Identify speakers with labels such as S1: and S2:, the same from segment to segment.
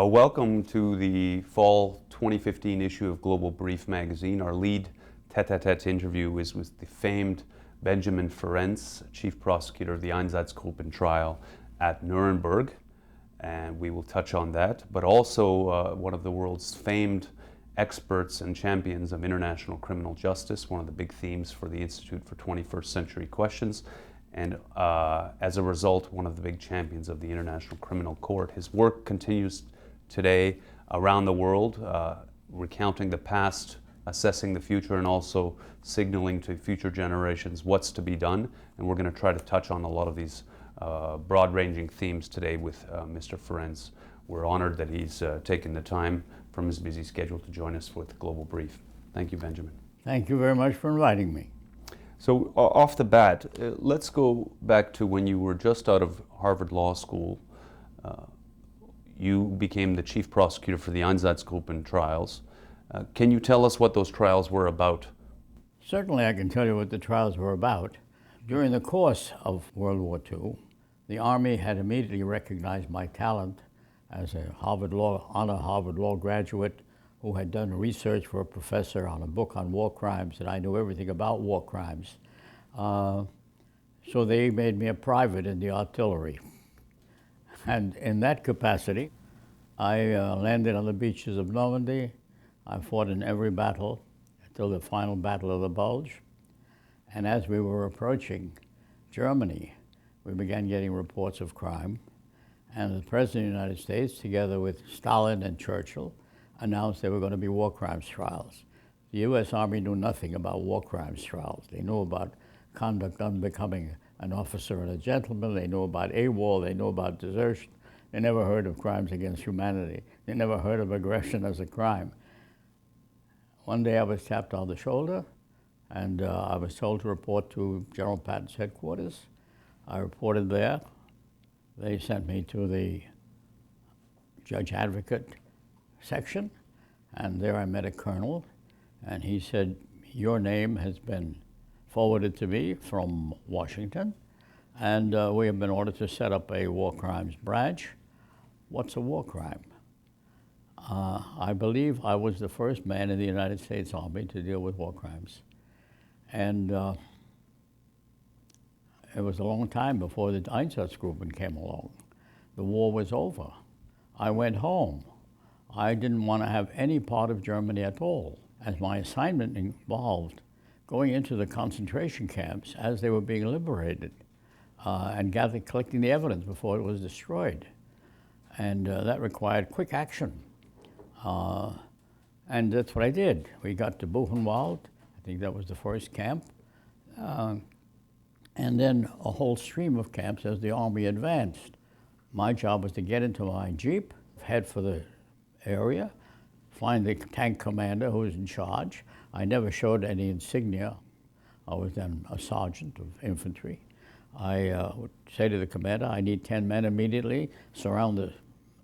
S1: Welcome to the fall 2015 issue of Global Brief magazine. Our lead tete-a-tete interview is with the famed Benjamin Ferencz, Chief Prosecutor of the Einsatzgruppen trial at Nuremberg, and we will touch on that, but also one of the world's famed experts and champions of international criminal justice, one of the big themes for the Institute for 21st Century Questions, and as a result, one of the big champions of the International Criminal Court. His work continues today around the world, recounting the past, assessing the future, and also signaling to future generations what's to be done. And we're going to try to touch on a lot of these broad-ranging themes today with Mr. Ferencz. We're honored that he's taken the time from his busy schedule to join us with Global Brief. Thank you, Benjamin.
S2: Thank you very much for inviting me.
S1: So off the bat, let's go back to when you were just out of Harvard Law School. You became the chief prosecutor for the Einsatzgruppen trials. Can you tell us what those trials were about?
S2: Certainly I can tell you what the trials were about. During the course of World War II, the Army had immediately recognized my talent as a Harvard Law graduate who had done research for a professor on a book on war crimes, and I knew everything about war crimes. So they made me a private in the artillery. And in that capacity, I landed on the beaches of Normandy. I fought in every battle until the final Battle of the Bulge. And as we were approaching Germany, we began getting reports of crime. And the President of the United States, together with Stalin and Churchill, announced there were going to be war crimes trials. The U.S. Army knew nothing about war crimes trials. They knew about conduct unbecoming an officer and a gentleman. They knew about AWOL. They knew about desertion. They never heard of crimes against humanity. They never heard of aggression as a crime. One day I was tapped on the shoulder, and I was told to report to General Patton's headquarters. I reported there. They sent me to the judge advocate section, and there I met a colonel, and he said, "Your name has been forwarded to me from Washington, and we have been ordered to set up a war crimes branch." What's a war crime? I believe I was the first man in the United States Army to deal with war crimes. And it was a long time before the Einsatzgruppen came along. The war was over. I went home. I didn't want to have any part of Germany at all, as my assignment involved going into the concentration camps as they were being liberated and collecting the evidence before it was destroyed. And that required quick action. And that's what I did. We got to Buchenwald. I think that was the first camp. And then a whole stream of camps as the Army advanced. My job was to get into my Jeep, head for the area, find the tank commander who was in charge. I never showed any insignia. I was then a sergeant of infantry. I would say to the commander, I need 10 men immediately, surround the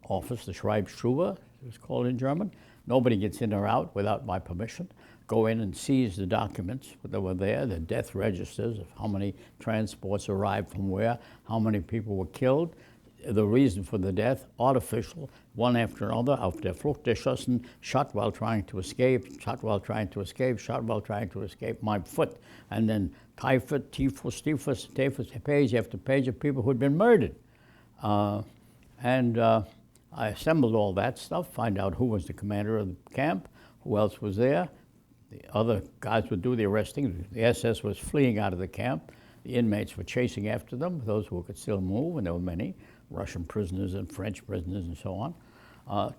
S2: office, the Schreibstube, it was called in German. Nobody gets in or out without my permission. Go in and seize the documents that were there, the death registers of how many transports arrived from where, how many people were killed, the reason for the death, artificial, one after another, auf der Flucht geschossen, shot while trying to escape, shot while trying to escape, shot while trying to escape, my foot, and then typhus, page after page of people who had been murdered. I assembled all that stuff, find out who was the commander of the camp, who else was there. The other guys would do the arresting. The SS was fleeing out of the camp. The inmates were chasing after them, those who could still move, and there were many, Russian prisoners and French prisoners and so on.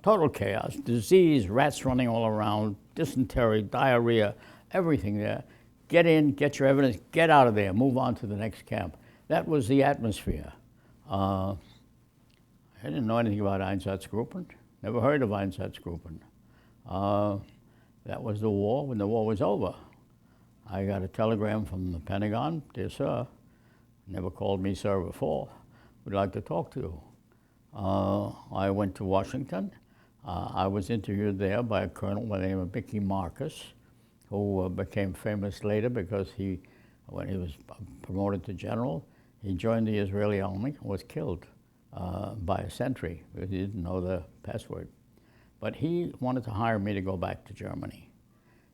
S2: Total chaos, disease, rats running all around, dysentery, diarrhea, everything there. Get in, get your evidence, get out of there, move on to the next camp. That was the atmosphere. I didn't know anything about Einsatzgruppen, never heard of Einsatzgruppen. That was the war. When the war was over, I got a telegram from the Pentagon, "Dear sir, never called me sir before, would like to talk to you." I went to Washington. I was interviewed there by a colonel by the name of Mickey Marcus, who became famous later because when he was promoted to general, he joined the Israeli army and was killed by a sentry because he didn't know the password. But he wanted to hire me to go back to Germany.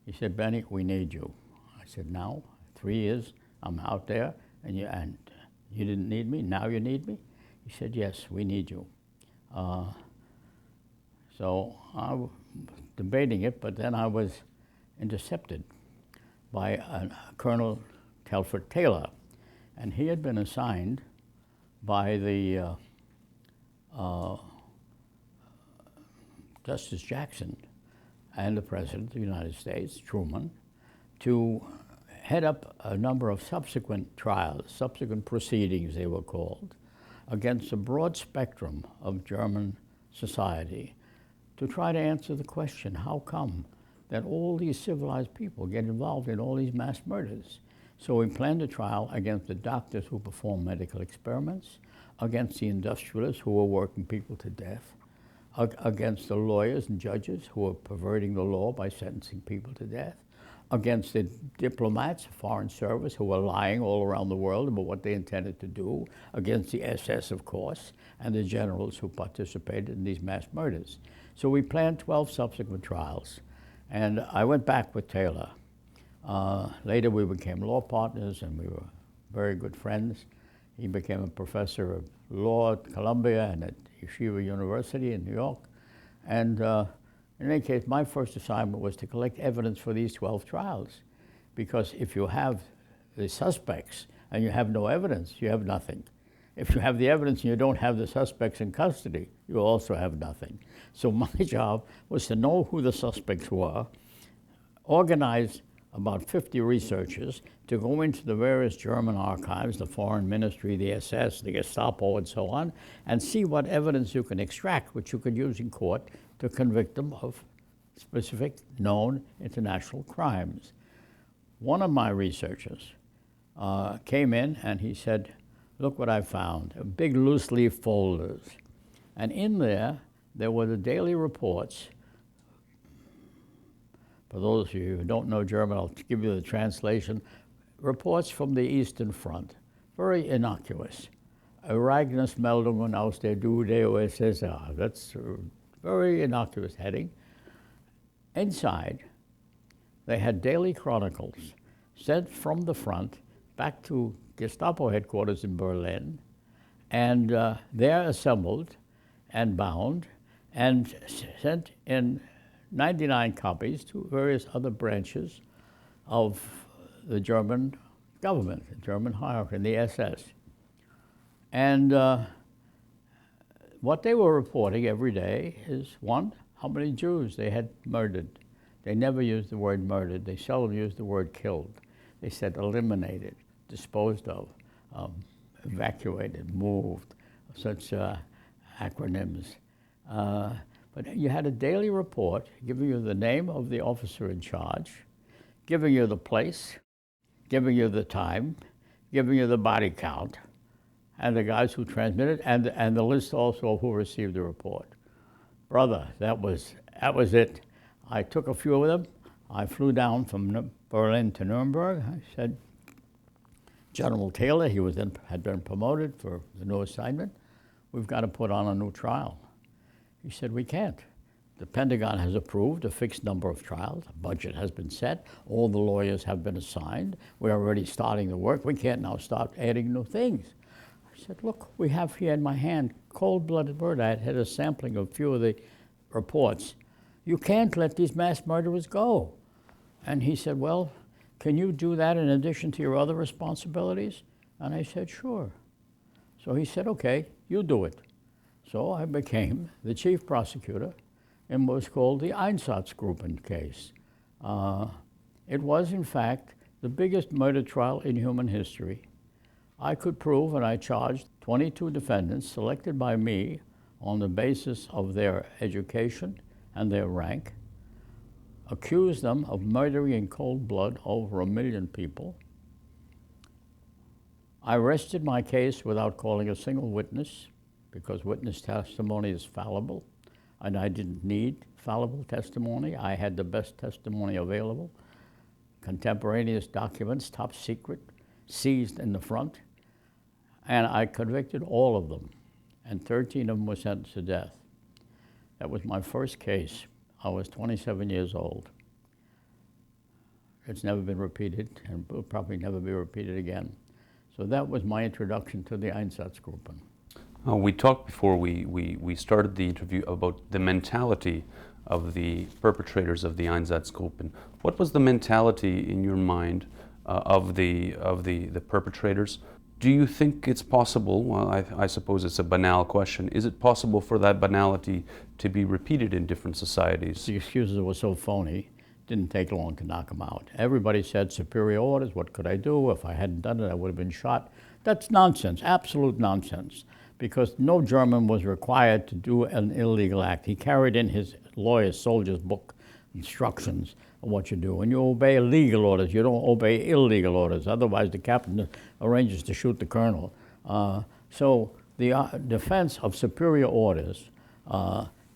S2: He said, Benny, we need you. I said, now, 3 years, I'm out there, and you didn't need me, now you need me? He said, yes, we need you. So I was debating it, but then I was intercepted by Colonel Telford Taylor, and he had been assigned by the Justice Jackson and the President of the United States, Truman, to head up a number of subsequent trials, subsequent proceedings they were called, against a broad spectrum of German society to try to answer the question, how come that all these civilized people get involved in all these mass murders? So we planned a trial against the doctors who perform medical experiments, against the industrialists who were working people to death, against the lawyers and judges who were perverting the law by sentencing people to death, against the diplomats, foreign service, who were lying all around the world about what they intended to do, against the SS, of course, and the generals who participated in these mass murders. So we planned 12 subsequent trials, and I went back with Taylor. Later we became law partners, and we were very good friends. He became a professor of law at Columbia and at Yeshiva University in New York. And in any case, my first assignment was to collect evidence for these 12 trials. Because if you have the suspects and you have no evidence, you have nothing. If you have the evidence and you don't have the suspects in custody, you also have nothing. So my job was to know who the suspects were, organize about 50 researchers to go into the various German archives, the Foreign Ministry, the SS, the Gestapo, and so on, and see what evidence you can extract, which you could use in court to convict them of specific known international crimes. One of my researchers came in and he said, look what I found, big loose leaf folders. And in there were the daily reports. For those of you who don't know German, I'll give you the translation. Reports from the Eastern Front, very innocuous. Ereignismeldungen aus der UdSSR. That's a very innocuous heading. Inside, they had daily chronicles sent from the front back to Gestapo headquarters in Berlin, and there assembled and bound and sent in 99 copies to various other branches of the German government, the German hierarchy, and the SS. And what they were reporting every day is, one, how many Jews they had murdered. They never used the word murdered. They seldom used the word killed. They said eliminated, disposed of, evacuated, moved, such acronyms. But you had a daily report giving you the name of the officer in charge, giving you the place, giving you the time, giving you the body count, and the guys who transmitted, and the list also of who received the report. Brother, that was it. I took a few of them. I flew down from Berlin to Nuremberg. I said, General Taylor, he had been promoted for the new assignment, we've got to put on a new trial. He said, we can't. The Pentagon has approved a fixed number of trials. A budget has been set. All the lawyers have been assigned. We're already starting the work. We can't now start adding new things. I said, look, we have here in my hand cold-blooded murder. I had a sampling of a few of the reports. You can't let these mass murderers go. And he said, well, can you do that in addition to your other responsibilities? And I said, sure. So he said, okay, you do it. So I became the chief prosecutor in what was called the Einsatzgruppen case. It was, in fact, the biggest murder trial in human history. I could prove, and I charged 22 defendants selected by me on the basis of their education and their rank, accused them of murdering in cold blood over 1 million people. I rested my case without calling a single witness, because witness testimony is fallible, and I didn't need fallible testimony. I had the best testimony available. Contemporaneous documents, top secret, seized in the front, and I convicted all of them. and 13 of them were sentenced to death. That was my first case. I was 27 years old. It's never been repeated, and will probably never be repeated again. So that was my introduction to the Einsatzgruppen.
S1: We talked before we started the interview about the mentality of the perpetrators of the Einsatzgruppen. What was the mentality in your mind of the perpetrators? Do you think it's possible, well, I suppose it's a banal question, is it possible for that banality to be repeated in different societies?
S2: The excuses were so phony, didn't take long to knock them out. Everybody said superior orders, what could I do? If I hadn't done it, I would have been shot. That's nonsense, absolute nonsense, because no German was required to do an illegal act. He carried in his lawyer's soldier's book instructions on what you do. When you obey legal orders, you don't obey illegal orders. Otherwise, the captain arranges to shoot the colonel. So the defense of superior orders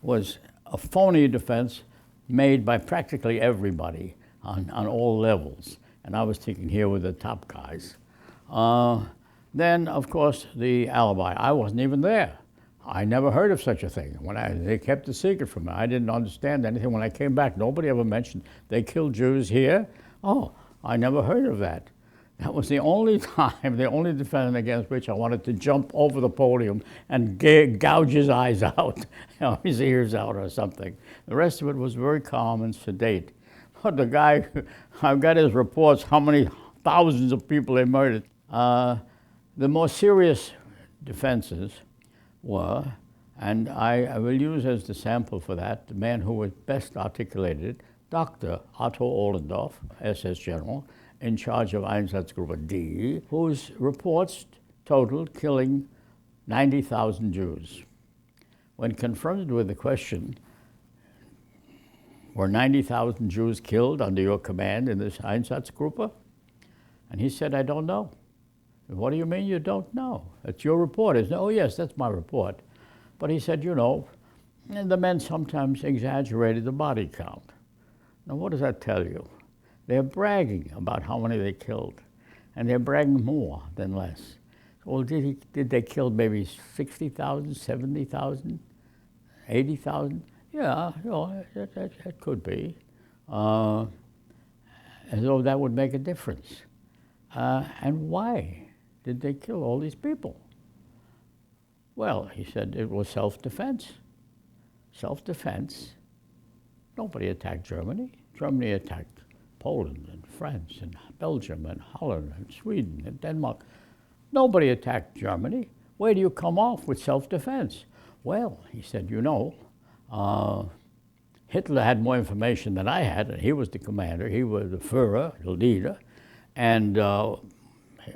S2: was a phony defense made by practically everybody on all levels. And I was thinking here with the top guys. Then, of course, the alibi. I wasn't even there. I never heard of such a thing. They kept it secret from me. I didn't understand anything. When I came back, nobody ever mentioned they killed Jews here. Oh, I never heard of that. That was the only time, the only defendant against which I wanted to jump over the podium and gouge his eyes out, his ears out or something. The rest of it was very calm and sedate. But the guy, I've got his reports, how many thousands of people they murdered. The more serious defenses were, and I will use as the sample for that, the man who was best articulated, Dr. Otto Ohlendorf, SS General, in charge of Einsatzgruppe D, whose reports totaled killing 90,000 Jews. When confronted with the question, were 90,000 Jews killed under your command in this Einsatzgruppe? And he said, I don't know. What do you mean you don't know? It's your report, isn't it? Oh, yes, that's my report. But he said, you know, and the men sometimes exaggerated the body count. Now, what does that tell you? They're bragging about how many they killed, and they're bragging more than less. Well, did they kill maybe 60,000, 70,000, 80,000? Yeah, you know, that could be. As though that would make a difference. And why did they kill all these people? Well, he said it was self-defense. Self-defense. Nobody attacked Germany. Germany attacked Poland and France and Belgium and Holland and Sweden and Denmark. Nobody attacked Germany. Where do you come off with self-defense? Well, he said, you know, Hitler had more information than I had, and he was the commander. He was the Führer, the leader. And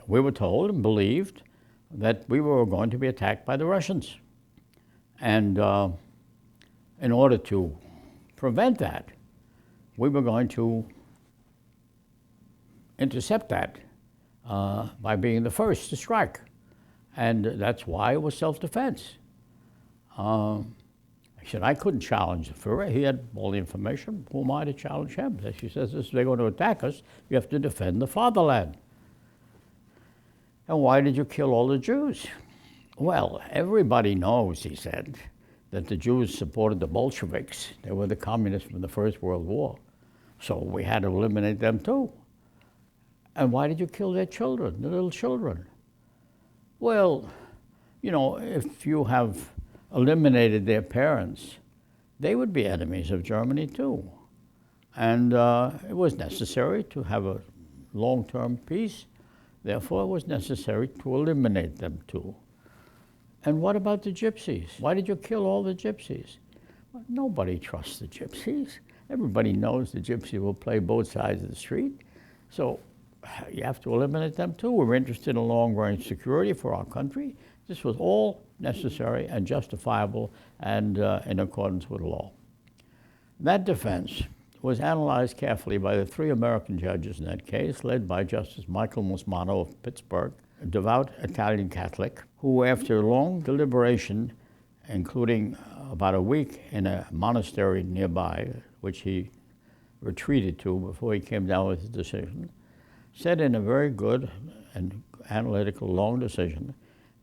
S2: we were told and believed that we were going to be attacked by the Russians. And in order to prevent that, we were going to intercept that by being the first to strike. And that's why it was self-defense. I said, I couldn't challenge the Führer. He had all the information. Who am I to challenge him? She says, if they're going to attack us, you have to defend the fatherland. And why did you kill all the Jews? Well, everybody knows, he said, that the Jews supported the Bolsheviks. They were the communists from the First World War. So we had to eliminate them too. And why did you kill their children, the little children? Well, you know, if you have eliminated their parents, they would be enemies of Germany too. And it was necessary to have a long-term peace. Therefore, it was necessary to eliminate them too. And what about the gypsies? Why did you kill all the gypsies? Well, nobody trusts the gypsies. Everybody knows the gypsy will play both sides of the street. So you have to eliminate them too. We're interested in long-range security for our country. This was all necessary and justifiable and in accordance with law. That defense was analyzed carefully by the 3 American judges in that case, led by Justice Michael Musmano of Pittsburgh, a devout Italian Catholic, who after long deliberation, including about a week in a monastery nearby, which he retreated to before he came down with his decision, said in a very good and analytical long decision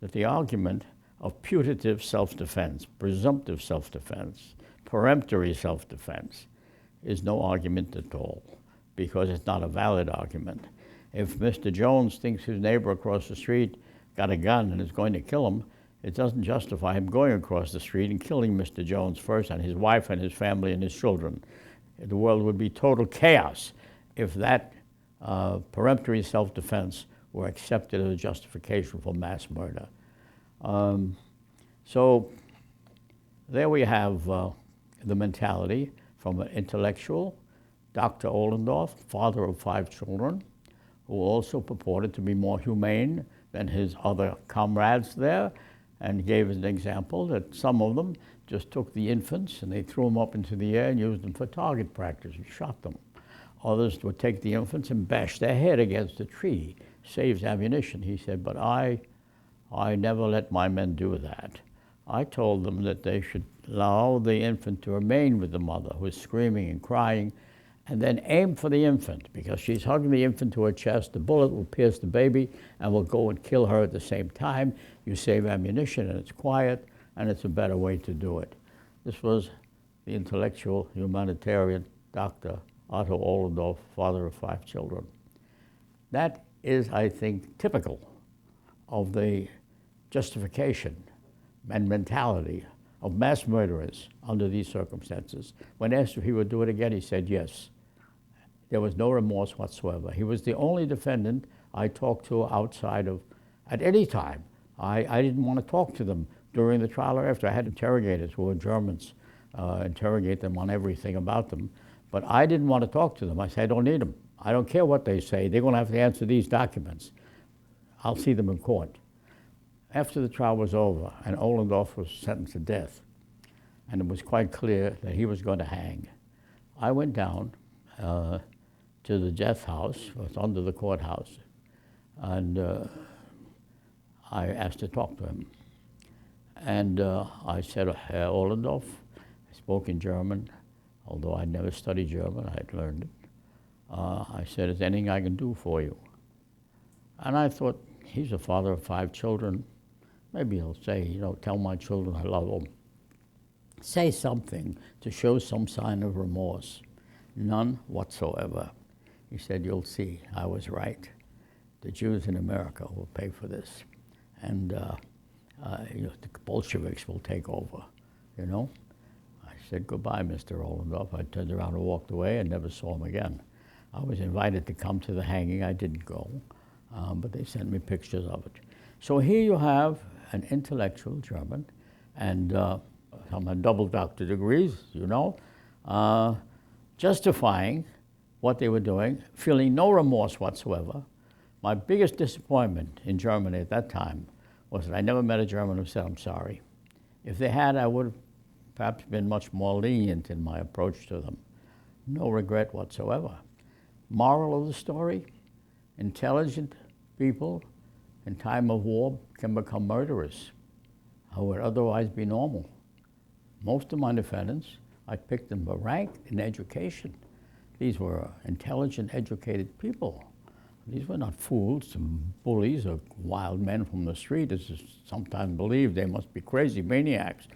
S2: that the argument of putative self-defense, presumptive self-defense, peremptory self-defense is no argument at all, because it's not a valid argument. If Mr. Jones thinks his neighbor across the street got a gun and is going to kill him, it doesn't justify him going across the street and killing Mr. Jones first, and his wife and his family and his children. The world would be total chaos if that peremptory self-defense were accepted as a justification for mass murder. So there we have the mentality from an intellectual, Dr. Ollendorf, father of 5 children, who also purported to be more humane than his other comrades there, and gave as an example that some of them just took the infants and they threw them up into the air and used them for target practice and shot them. Others would take the infants and bash their head against a tree, saves ammunition. He said, but I never let my men do that. I told them that they should allow the infant to remain with the mother, who is screaming and crying, and then aim for the infant, because she's hugging the infant to her chest. The bullet will pierce the baby and will go and kill her at the same time. You save ammunition and it's quiet, and it's a better way to do it. This was the intellectual humanitarian Dr. Otto Ollendorf, father of 5 children. That is, I think, typical of the justification and mentality of mass murderers under these circumstances. When asked if he would do it again, he said yes. There was no remorse whatsoever. He was the only defendant I talked to outside of, at any time. I didn't want to talk to them during the trial or after. I had interrogators who were Germans, interrogate them on everything about them. But I didn't want to talk to them. I said, I don't need them. I don't care what they say. They're going to have to answer these documents. I'll see them in court. After the trial was over and Ollendorf was sentenced to death, and it was quite clear that he was going to hang, I went down to the death house, it was under the courthouse, and I asked to talk to him. And I said, Herr Ollendorf, I spoke in German, although I'd never studied German, I'd learned it. I said, is there anything I can do for you? And I thought, he's a father of 5 children. Maybe he'll say, you know, tell my children I love them. Say something to show some sign of remorse. None whatsoever. He said, you'll see, I was right. The Jews in America will pay for this. And you know, the Bolsheviks will take over, you know? I said, goodbye, Mr. Ollendorf. I turned around and walked away and never saw him again. I was invited to come to the hanging. I didn't go, but they sent me pictures of it. So here you have an intellectual German, and some had double doctor degrees, you know, justifying what they were doing, feeling no remorse whatsoever. My biggest disappointment in Germany at that time was that I never met a German who said, I'm sorry. If they had, I would have perhaps been much more lenient in my approach to them. No regret whatsoever. Moral of the story, intelligent people in time of war can become murderers who would otherwise be normal. Most of my defendants, I picked them by rank in education. These were intelligent, educated people. These were not fools, some bullies or wild men from the street, as is sometimes believed. They must be crazy maniacs.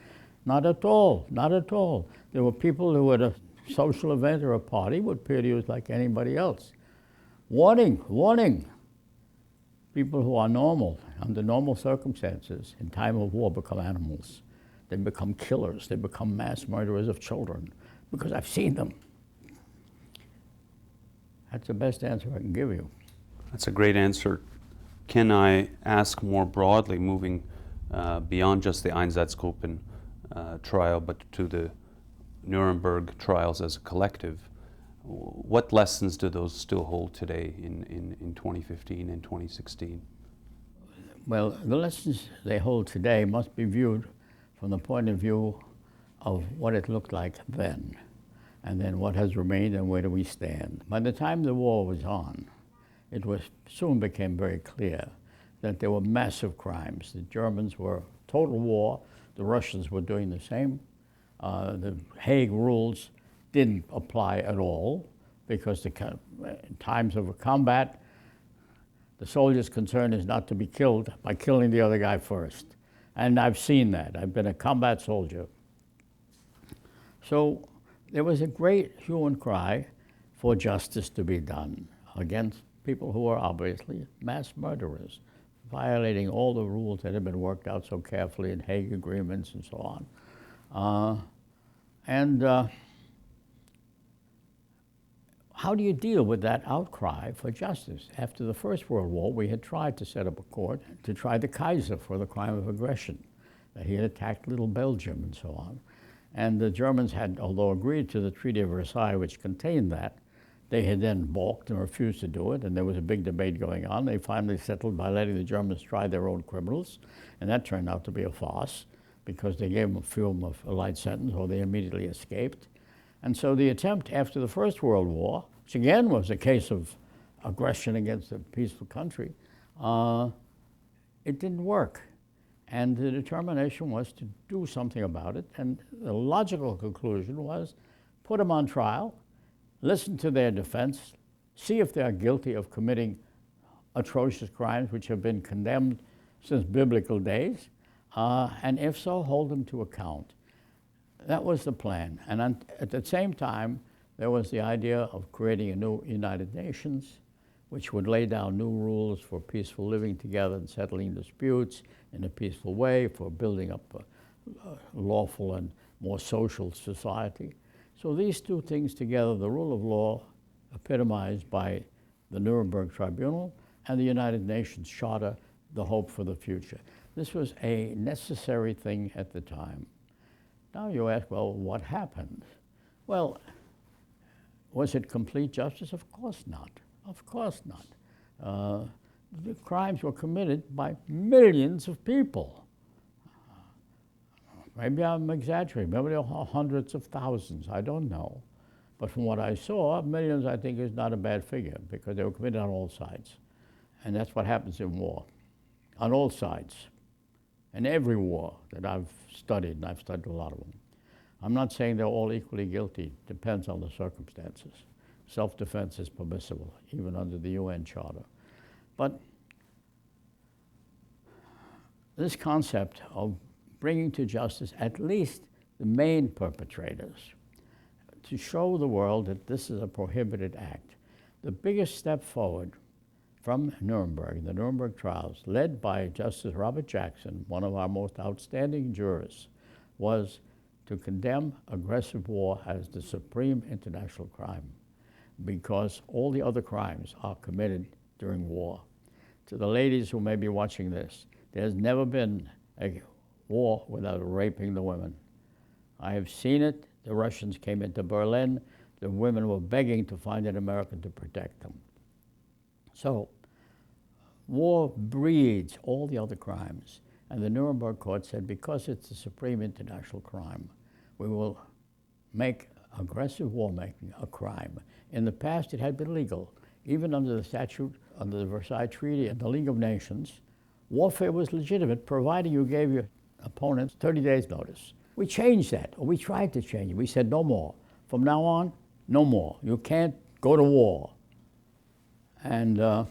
S2: Not at all, not at all. There were people who at a social event or a party would appear to you like anybody else. Warning, warning. People who are normal, under normal circumstances, in time of war, become animals. They become killers. They become mass murderers of children, because I've seen them. That's the best answer I can give you.
S1: That's a great answer. Can I ask more broadly, moving beyond just the Einsatzgruppen trial, but to the Nuremberg trials as a collective, what lessons do those still hold today in 2015 and 2016?
S2: Well, the lessons they hold today must be viewed from the point of view of what it looked like then, and then what has remained and where do we stand. By the time the war was on, it soon became very clear that there were massive crimes. The Germans were total war. The Russians were doing the same. The Hague rules didn't apply at all, because in times of a combat, the soldier's concern is not to be killed by killing the other guy first. And I've seen that. I've been a combat soldier. So there was a great hue and cry for justice to be done against people who are obviously mass murderers, violating all the rules that had been worked out so carefully in Hague agreements and so on. How do you deal with that outcry for justice? After the First World War, we had tried to set up a court to try the Kaiser for the crime of aggression, that he had attacked little Belgium and so on. And the Germans had, although agreed to the Treaty of Versailles, which contained that, they had then balked and refused to do it, and there was a big debate going on. They finally settled by letting the Germans try their own criminals, and that turned out to be a farce, because they gave them a light sentence, or they immediately escaped. And so the attempt after the First World War, which again was a case of aggression against a peaceful country, it didn't work. And the determination was to do something about it. And the logical conclusion was put them on trial, listen to their defense, see if they're guilty of committing atrocious crimes which have been condemned since biblical days, and if so, hold them to account. That was the plan. And at the same time, there was the idea of creating a new United Nations, which would lay down new rules for peaceful living together and settling disputes in a peaceful way, for building up a lawful and more social society. So these two things together, the rule of law epitomized by the Nuremberg Tribunal and the United Nations Charter, the hope for the future. This was a necessary thing at the time. Now you ask, well, what happened? Well, was it complete justice? Of course not. Of course not. The crimes were committed by millions of people. Maybe I'm exaggerating. Maybe there are hundreds of thousands. I don't know. But from what I saw, millions, I think, is not a bad figure, because they were committed on all sides. And that's what happens in war, on all sides. In every war that I've studied, and I've studied a lot of them. I'm not saying they're all equally guilty. Depends on the circumstances. Self-defense is permissible, even under the UN Charter. But this concept of bringing to justice at least the main perpetrators, to show the world that this is a prohibited act. The biggest step forward from Nuremberg, the Nuremberg trials, led by Justice Robert Jackson, one of our most outstanding jurists, was to condemn aggressive war as the supreme international crime, because all the other crimes are committed during war. To the ladies who may be watching this, there's never been a war without raping the women. I have seen it. The Russians came into Berlin. The women were begging to find an American to protect them. So war breeds all the other crimes. And the Nuremberg court said, because it's a supreme international crime, we will make aggressive war making a crime. In the past, it had been legal. Even under the statute, under the Versailles Treaty and the League of Nations, warfare was legitimate, providing you gave your opponents 30 days notice. We changed that, or we tried to change it. We said no more. From now on, no more. You can't go to war. And the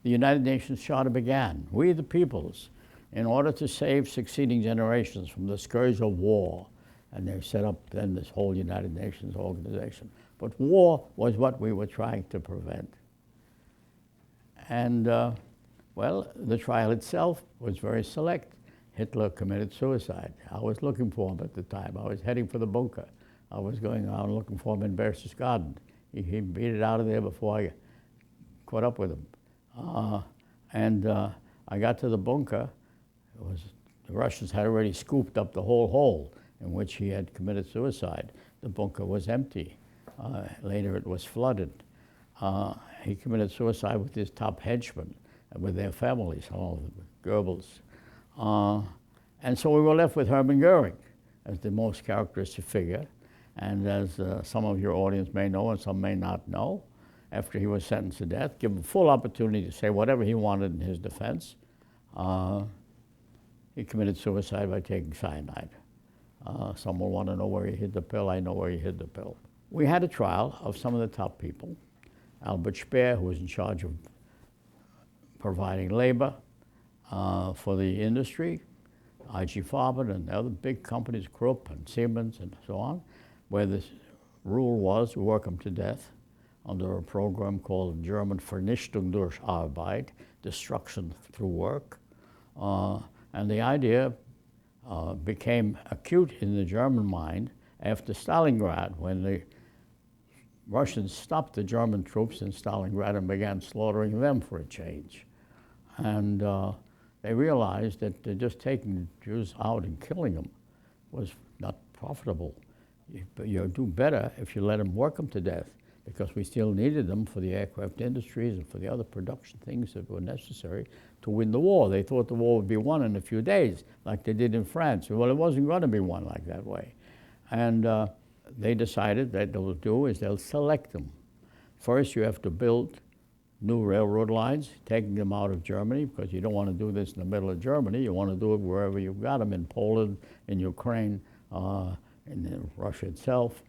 S2: United Nations Charter began. We, the peoples, in order to save succeeding generations from the scourge of war. And they set up then this whole United Nations organization. But war was what we were trying to prevent. And, well, the trial itself was very select. Hitler committed suicide. I was looking for him at the time. I was heading for the bunker. I was going around looking for him in Berchtesgaden. He beat it out of there before I caught up with him. I got to the bunker. The Russians had already scooped up the whole hole in which he had committed suicide. The bunker was empty. Later it was flooded. He committed suicide with his top henchmen, with their families, all of them, Goebbels. And so we were left with Hermann Goering as the most characteristic figure. And as some of your audience may know and some may not know, after he was sentenced to death, given full opportunity to say whatever he wanted in his defense, he committed suicide by taking cyanide. Some will want to know where he hid the pill. I know where he hid the pill. We had a trial of some of the top people. Albert Speer, who was in charge of providing labor for the industry, IG Farben and other big companies, Krupp and Siemens and so on, where the rule was work them to death under a program called German Vernichtung durch Arbeit, destruction through work. And the idea became acute in the German mind after Stalingrad, when the Russians stopped the German troops in Stalingrad and began slaughtering them for a change. And they realized that just taking the Jews out and killing them was not profitable. You do better if you let them work them to death, because we still needed them for the aircraft industries and for the other production things that were necessary to win the war. They thought the war would be won in a few days, like they did in France. Well, it wasn't going to be won like that way. And they decided that they'll do is they'll select them. First, you have to build new railroad lines, taking them out of Germany, because you don't want to do this in the middle of Germany. You want to do it wherever you've got them, in Poland, in Ukraine, in Russia itself.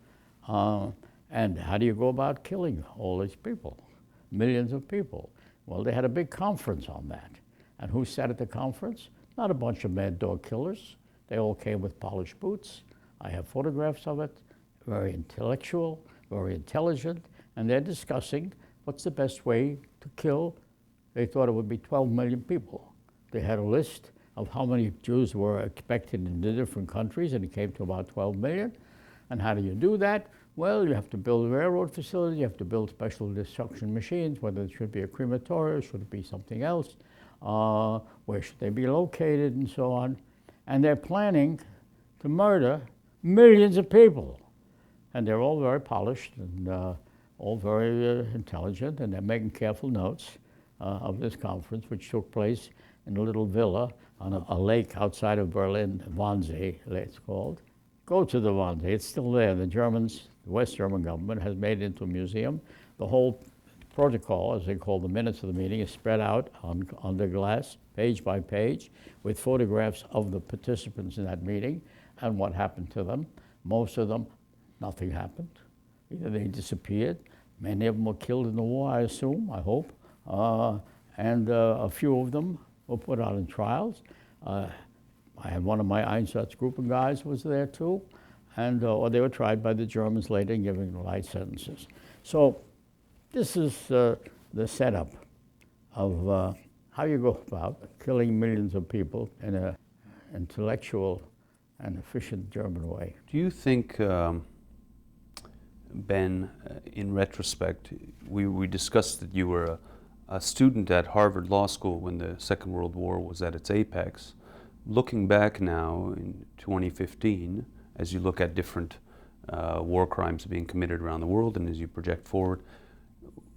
S2: And how do you go about killing all these people, millions of people? Well, they had a big conference on that. And who sat at the conference? Not a bunch of mad dog killers. They all came with polished boots. I have photographs of it. Very intellectual, very intelligent, and they're discussing what's the best way to kill. They thought it would be 12 million people. They had a list of how many Jews were expected in the different countries, and it came to about 12 million. And how do you do that? Well, you have to build railroad facilities, you have to build special destruction machines, whether it should be a crematorium, should it be something else, where should they be located, and so on. And they're planning to murder millions of people. And they're all very polished and all very intelligent, and they're making careful notes of this conference, which took place in a little villa on a lake outside of Berlin, Wannsee, it's called. Go to the Wannsee, it's still there. The Germans, the West German government has made it into a museum. The whole protocol, as they call the minutes of the meeting, is spread out on the glass, page by page, with photographs of the participants in that meeting and what happened to them. Most of them, nothing happened. Either they disappeared, many of them were killed in the war, I assume, I hope, and a few of them were put out in trials. I had one of my Einsatzgruppen guys was there too, and or they were tried by the Germans later and given light sentences. So this is the setup of how you go about killing millions of people in an intellectual and efficient German way.
S1: Do you think, Ben, in retrospect, we discussed that you were a student at Harvard Law School when the Second World War was at its apex. Looking back now in 2015, as you look at different war crimes being committed around the world and as you project forward,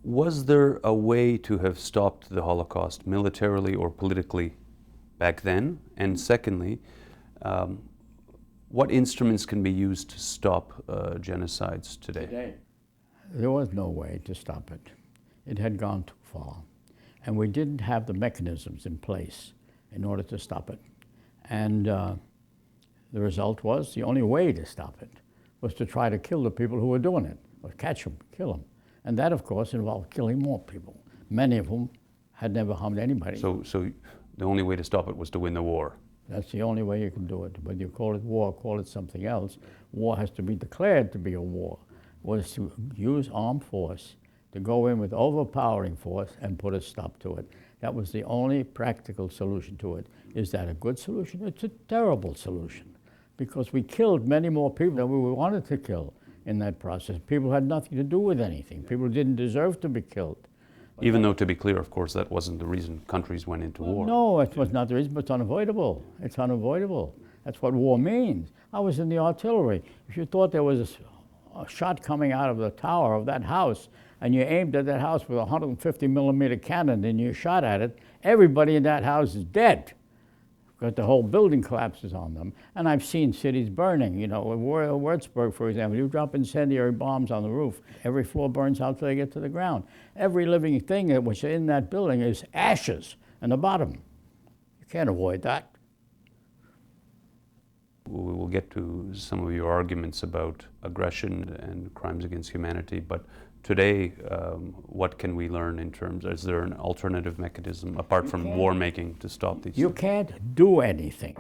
S1: was there a way to have stopped the Holocaust militarily or politically back then? And secondly, what instruments can be used to stop genocides today?
S2: There was no way to stop it. It had gone too far. And we didn't have the mechanisms in place in order to stop it. And the result was the only way to stop it was to try to kill the people who were doing it, or catch them, kill them. And that, of course, involved killing more people, many of whom had never harmed anybody.
S1: So the only way to stop it was to win the war?
S2: That's the only way you can do it. Whether you call it war, call it something else, war has to be declared to be a war. Was to use armed force, to go in with overpowering force and put a stop to it. That was the only practical solution to it. Is that a good solution? It's a terrible solution, because we killed many more people than we wanted to kill in that process. People had nothing to do with anything. People didn't deserve to be killed.
S1: Even though, to be clear, of course, that wasn't the reason countries went into war.
S2: No, it was not the reason, but it's unavoidable. It's unavoidable. That's what war means. I was in the artillery. If you thought there was a shot coming out of the tower of that house, and you aimed at that house with a 150 millimeter cannon and you shot at it, everybody in that house is dead, because the whole building collapses on them. And I've seen cities burning. You know, in Würzburg, for example, you drop incendiary bombs on the roof, every floor burns out till they get to the ground. Every living thing that was in that building is ashes in the bottom. You can't avoid that.
S1: We will get to some of your arguments about aggression and crimes against humanity, but today, what can we learn in terms, is there an alternative mechanism apart from war making to stop these?
S2: You can't do anything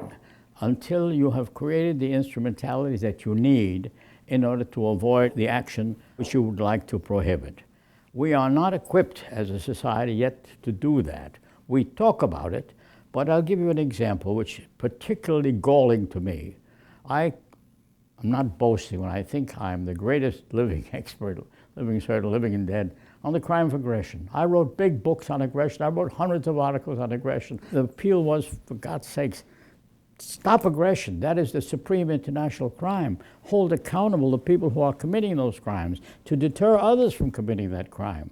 S2: until you have created the instrumentalities that you need in order to avoid the action which you would like to prohibit. We are not equipped as a society yet to do that. We talk about it, but I'll give you an example which is particularly galling to me. I'm not boasting when I think I'm the greatest living expert, living and dead, on the crime of aggression. I wrote big books on aggression. I wrote hundreds of articles on aggression. The appeal was, for God's sakes, stop aggression. That is the supreme international crime. Hold accountable the people who are committing those crimes to deter others from committing that crime.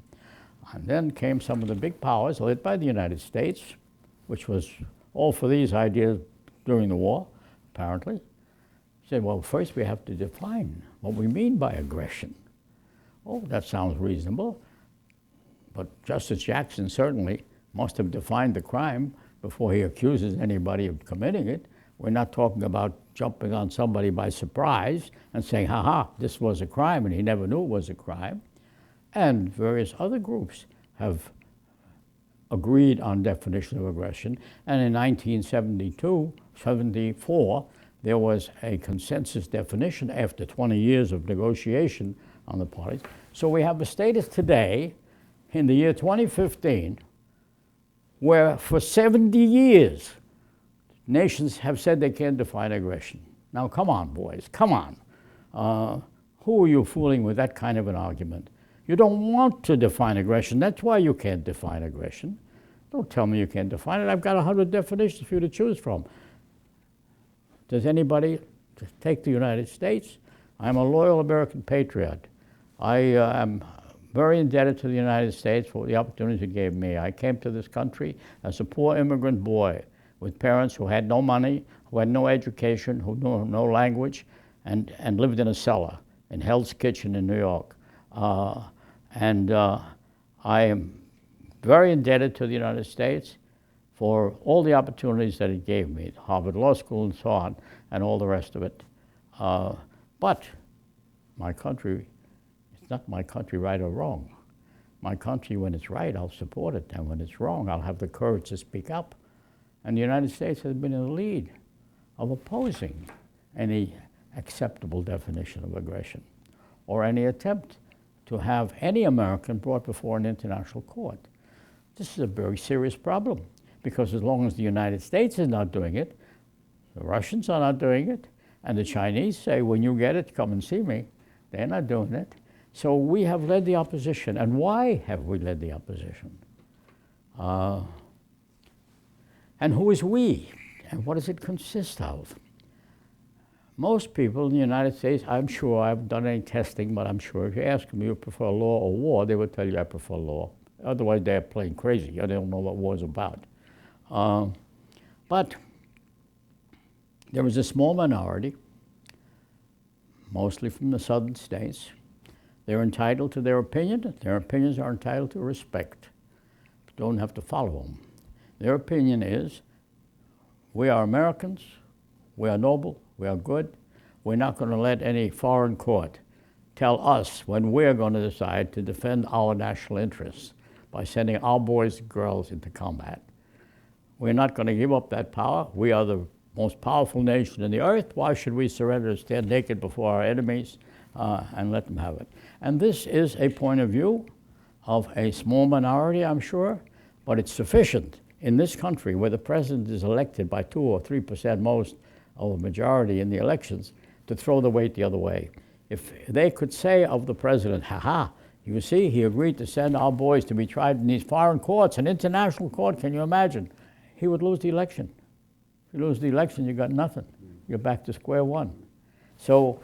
S2: And then came some of the big powers, led by the United States, which was all for these ideas during the war, apparently. Said, well, first we have to define what we mean by aggression. Oh, that sounds reasonable. But Justice Jackson certainly must have defined the crime before he accuses anybody of committing it. We're not talking about jumping on somebody by surprise and saying, ha, this was a crime, and he never knew it was a crime. And various other groups have agreed on definition of aggression. And in 1972, 74, there was a consensus definition after 20 years of negotiation on the parties. So we have a status today, in the year 2015, where for 70 years, nations have said they can't define aggression. Now, come on, boys, come on. Who are you fooling with that kind of an argument? You don't want to define aggression. That's why you can't define aggression. Don't tell me you can't define it. I've got 100 definitions for you to choose from. Does anybody take the United States? I'm a loyal American patriot. I am very indebted to the United States for the opportunities it gave me. I came to this country as a poor immigrant boy with parents who had no money, who had no education, who knew no language, and lived in a cellar in Hell's Kitchen in New York. I am very indebted to the United States for all the opportunities that it gave me, Harvard Law School and so on, and all the rest of it. But my country, it's not my country right or wrong. My country, when it's right, I'll support it, and when it's wrong, I'll have the courage to speak up. And the United States has been in the lead of opposing any acceptable definition of aggression or any attempt to have any American brought before an international court. This is a very serious problem, because as long as the United States is not doing it, the Russians are not doing it, and the Chinese say, when you get it, come and see me. They're not doing it. So we have led the opposition. And why have we led the opposition? And who is we? And what does it consist of? Most people in the United States, I'm sure, I haven't done any testing, but I'm sure if you ask them, you prefer law or war, they would tell you I prefer law. Otherwise, they're playing crazy. They don't know what war is about. But there is a small minority, mostly from the southern states. They're entitled to their opinion. Their opinions are entitled to respect. You don't have to follow them. Their opinion is, we are Americans, we are noble, we are good. We're not going to let any foreign court tell us when we're going to decide to defend our national interests by sending our boys and girls into combat. We're not going to give up that power. We are the most powerful nation in the earth. Why should we surrender, stand naked before our enemies and let them have it? And this is a point of view of a small minority, I'm sure, but it's sufficient in this country where the president is elected by 2 or 3% most of the majority in the elections to throw the weight the other way. If they could say of the president, you see, he agreed to send our boys to be tried in these foreign courts, an international court, can you imagine? He would lose the election. If you lose the election, you got nothing. You're back to square one. So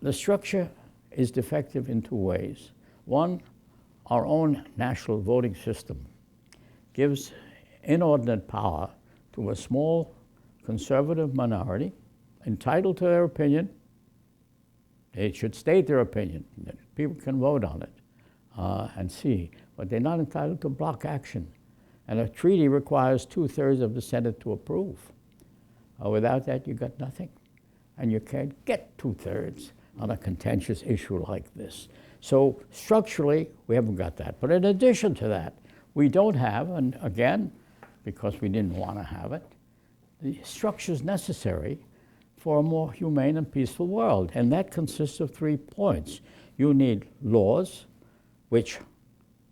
S2: the structure is defective in 2 ways. One, our own national voting system gives inordinate power to a small conservative minority entitled to their opinion. They should state their opinion. People can vote on it and see, but they're not entitled to block action. And a treaty requires 2/3 of the Senate to approve. Without that, you got nothing. And you can't get 2/3 on a contentious issue like this. So structurally, we haven't got that. But in addition to that, we don't have, and again, because we didn't want to have it, the structures necessary for a more humane and peaceful world. And that consists of 3 points. You need laws which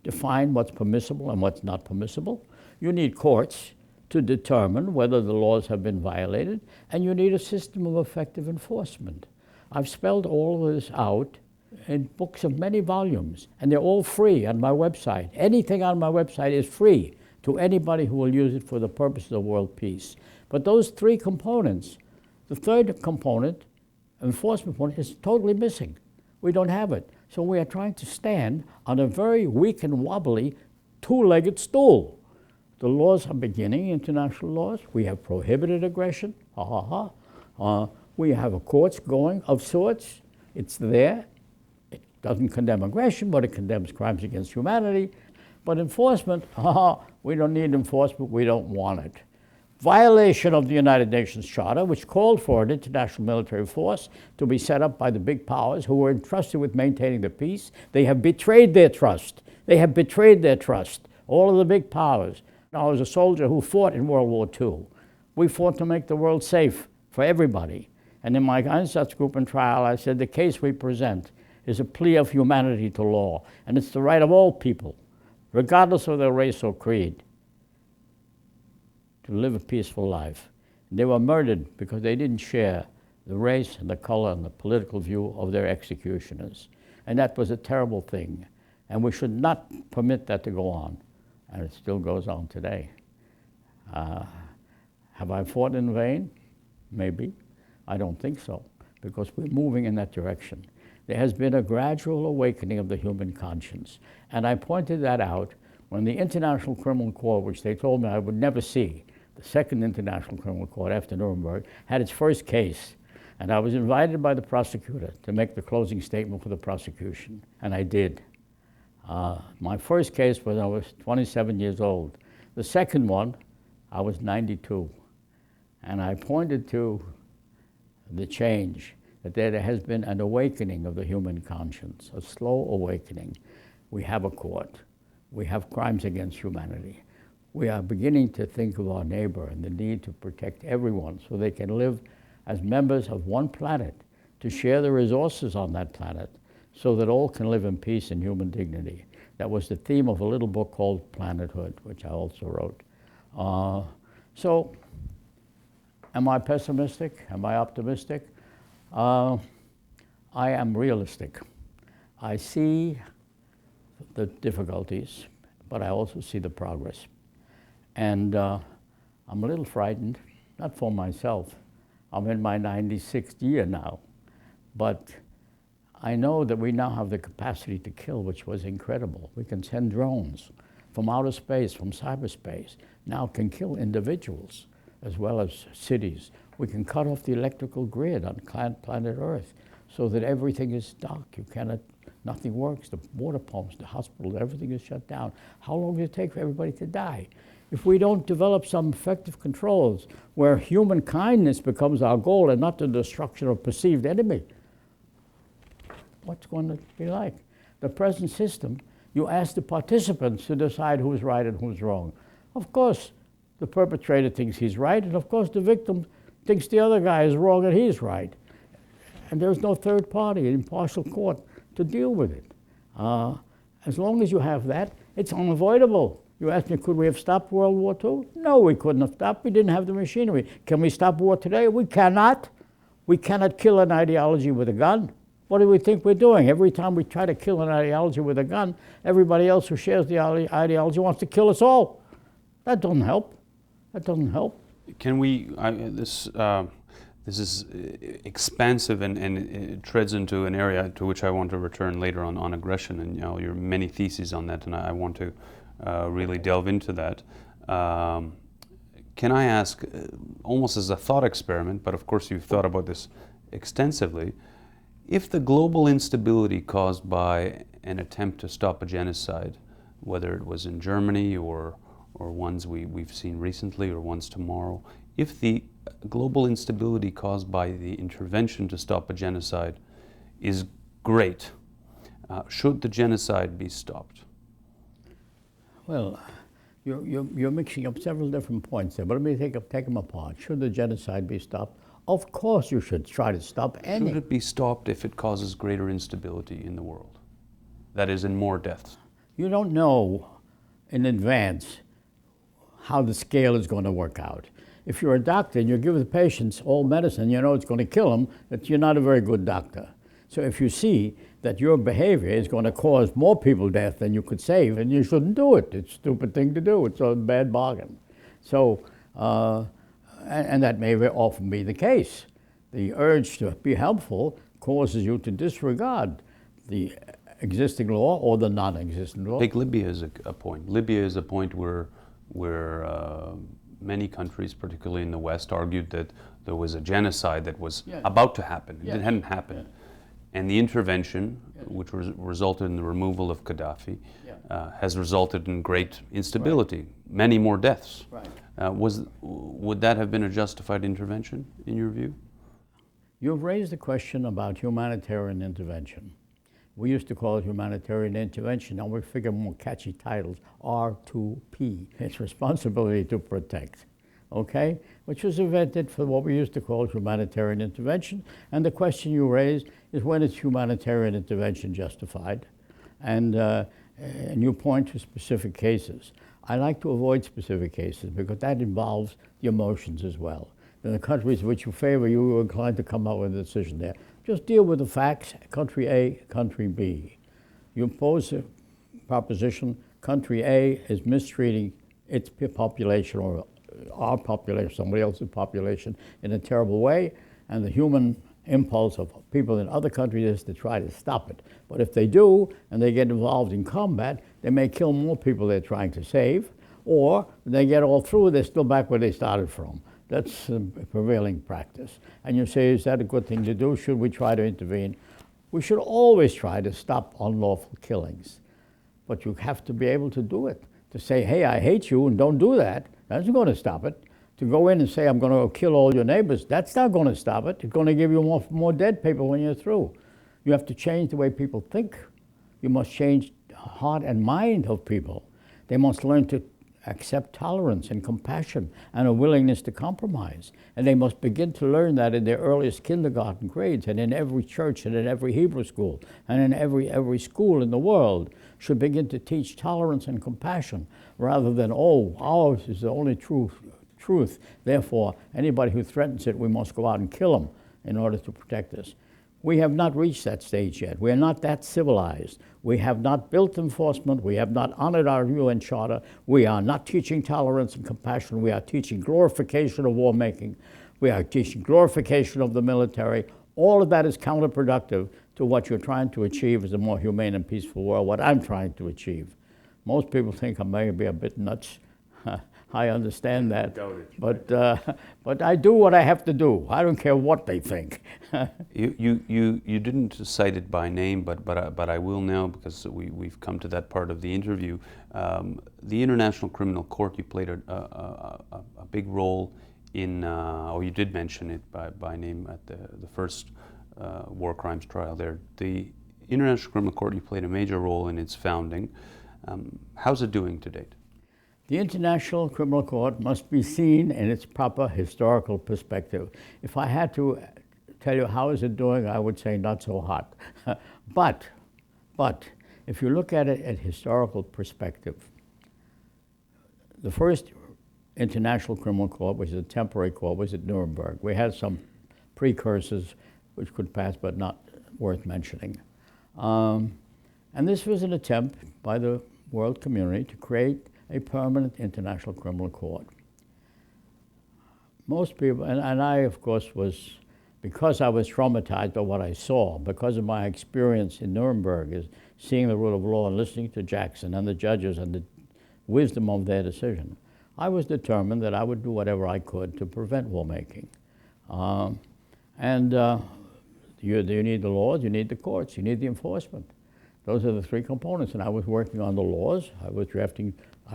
S2: define what's permissible and what's not permissible. You need courts to determine whether the laws have been violated, and you need a system of effective enforcement. I've spelled all of this out in books of many volumes, and they're all free on my website. Anything on my website is free to anybody who will use it for the purposes of world peace. But those 3 components, the third component, enforcement component, is totally missing. We don't have it. So we are trying to stand on a very weak and wobbly 2-legged stool. The laws are beginning, international laws. We have prohibited aggression, we have a courts going of sorts. It's there. It doesn't condemn aggression, but it condemns crimes against humanity. But enforcement, we don't need enforcement, we don't want it. Violation of the United Nations Charter, which called for an international military force to be set up by the big powers who were entrusted with maintaining the peace. They have betrayed their trust. They have betrayed their trust, all of the big powers. I was a soldier who fought in World War II. We fought to make the world safe for everybody. And in my Einsatzgruppen trial, I said the case we present is a plea of humanity to law, and it's the right of all people, regardless of their race or creed, to live a peaceful life. They were murdered because they didn't share the race and the color and the political view of their executioners. And that was a terrible thing. And we should not permit that to go on. And it still goes on today. Have I fought in vain? Maybe. I don't think so, because we're moving in that direction. There has been a gradual awakening of the human conscience. And I pointed that out when the International Criminal Court, which they told me I would never see, the second International Criminal Court after Nuremberg, had its first case. And I was invited by the prosecutor to make the closing statement for the prosecution, and I did. My first case was I was 27 years old. The second one, I was 92. And I pointed to the change, that there has been an awakening of the human conscience, a slow awakening. We have a court. We have crimes against humanity. We are beginning to think of our neighbor and the need to protect everyone so they can live as members of one planet, to share the resources on that planet so that all can live in peace and human dignity. That was the theme of a little book called Planethood, which I also wrote. So, am I pessimistic? Am I optimistic? I am realistic. I see the difficulties, but I also see the progress. And I'm a little frightened, not for myself. I'm in my 96th year now, but I know that we now have the capacity to kill, which was incredible. We can send drones from outer space, from cyberspace, now can kill individuals as well as cities. We can cut off the electrical grid on planet Earth so that everything is dark. Nothing works. The water pumps, the hospitals, everything is shut down. How long does it take for everybody to die? If we don't develop some effective controls where human kindness becomes our goal and not the destruction of perceived enemy, what's going to be like? The present system, you ask the participants to decide who's right and who's wrong. Of course, the perpetrator thinks he's right, and of course the victim thinks the other guy is wrong and he's right. And there's no third party, an impartial court, to deal with it. As long as you have that, it's unavoidable. You ask me, could we have stopped World War II? No, we couldn't have stopped. We didn't have the machinery. Can we stop war today? We cannot. We cannot kill an ideology with a gun. What do we think we're doing? Every time we try to kill an ideology with a gun, everybody else who shares the ideology wants to kill us all. That doesn't help. That doesn't help.
S1: Can we, this is expansive and it treads into an area to which I want to return later on aggression, and your many theses on that, and I want to really delve into that. Can I ask, almost as a thought experiment, but of course you've thought about this extensively, if the global instability caused by an attempt to stop a genocide, whether it was in Germany or ones we've seen recently or ones tomorrow, if the global instability caused by the intervention to stop a genocide is great, should the genocide be stopped?
S2: Well, You're mixing up several different points there, but let me take them apart. Should the genocide be stopped? Of course you should try to stop any.
S1: Should it be stopped if it causes greater instability in the world? That is, in more deaths.
S2: You don't know in advance how the scale is going to work out. If you're a doctor and you give the patients all medicine, you know it's going to kill them, that you're not a very good doctor. So if you see that your behavior is going to cause more people death than you could save, then you shouldn't do it. It's a stupid thing to do. It's a bad bargain. So, and that may very often be the case. The urge to be helpful causes you to disregard the existing law or the non-existing law.
S1: Take Libya as a point. Libya is a point where many countries, particularly in the West, argued that there was a genocide that was about to happen. It hadn't happened. And the intervention, which resulted in the removal of Gaddafi, has resulted in great instability, many more deaths. Would that have been a justified intervention, in your view?
S2: You've raised the question about humanitarian intervention. We used to call it humanitarian intervention. Now we figure more catchy titles, R2P. It's responsibility to protect, okay? Which was invented for what we used to call humanitarian intervention. And the question you raised is, when is humanitarian intervention justified? And you point to specific cases. I like to avoid specific cases because that involves the emotions as well. In the countries which you favor, you are inclined to come up with a decision there. Just deal with the facts, country A, country B. You impose a proposition, country A is mistreating its population or our population, somebody else's population, in a terrible way, and the human impulse of people in other countries is to try to stop it. But if they do, and they get involved in combat, they may kill more people they're trying to save, or they get all through, they're still back where they started from. That's a prevailing practice. And you say, is that a good thing to do? Should we try to intervene? We should always try to stop unlawful killings. But you have to be able to do it. To say, hey, I hate you and don't do that, that's going to stop it. To go in and say, I'm going to kill all your neighbors, that's not going to stop it. It's going to give you more dead people when you're through. You have to change the way people think. You must change the heart and mind of people. They must learn to accept tolerance and compassion and a willingness to compromise. And they must begin to learn that in their earliest kindergarten grades, and in every church and in every Hebrew school and in every school in the world should begin to teach tolerance and compassion rather than, oh, ours is the only truth. Therefore, anybody who threatens it, we must go out and kill them in order to protect us. We have not reached that stage yet. We are not that civilized. We have not built enforcement. We have not honored our UN Charter. We are not teaching tolerance and compassion. We are teaching glorification of war making. We are teaching glorification of the military. All of that is counterproductive to what you're trying to achieve as a more humane and peaceful world, what I'm trying to achieve. Most people think I may be a bit nuts. I understand that, but I do what I have to do. I don't care what they think.
S1: You didn't cite it by name, but I will now, because we've come to that part of the interview. The International Criminal Court, you played a big role in, or you did mention it by name at the first war crimes trial there. The International Criminal Court, you played a major role in its founding. How's it doing to date?
S2: The International Criminal Court must be seen in its proper historical perspective. If I had to tell you how is it doing, I would say not so hot. But if you look at it at historical perspective, the first International Criminal Court, which is a temporary court, was at Nuremberg. We had some precursors which could pass, but not worth mentioning. And this was an attempt by the world community to create a permanent International Criminal Court. Most people, and I, of course, was, because I was traumatized by what I saw, because of my experience in Nuremberg, is seeing the rule of law and listening to Jackson and the judges and the wisdom of their decision, I was determined that I would do whatever I could to prevent war making. You need the laws, you need the courts, you need the enforcement. Those are the three components, and I was working on the laws. I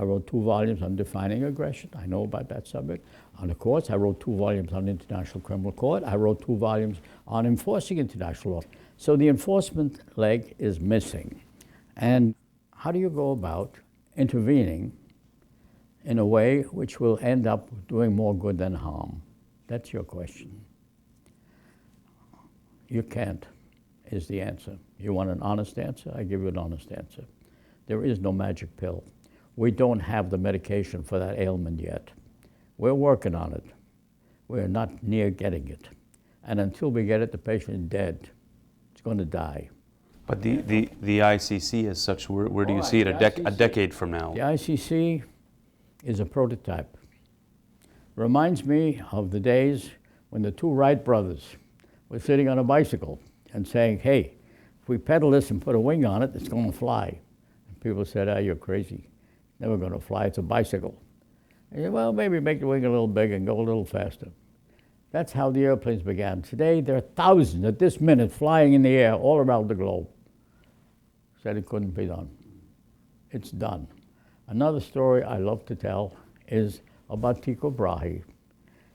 S2: wrote 2 volumes on defining aggression. I know about that subject. On the courts, I wrote 2 volumes on International Criminal Court. I wrote 2 volumes on enforcing international law. So the enforcement leg is missing. And how do you go about intervening in a way which will end up doing more good than harm? That's your question. You can't, is the answer. You want an honest answer? I give you an honest answer. There is no magic pill. We don't have the medication for that ailment yet. We're working on it. We're not near getting it. And until we get it, the patient is dead. It's going to die.
S1: But the ICC as such, where do you see it a decade from now?
S2: The ICC is a prototype. Reminds me of the days when the two Wright brothers were sitting on a bicycle and saying, hey, if we pedal this and put a wing on it, it's going to fly. And people said, you're crazy. Never going to fly. It's a bicycle. And said, well, maybe make the wing a little bigger and go a little faster. That's how the airplanes began. Today, there are thousands at this minute flying in the air all around the globe. Said it couldn't be done. It's done. Another story I love to tell is about Tycho Brahe.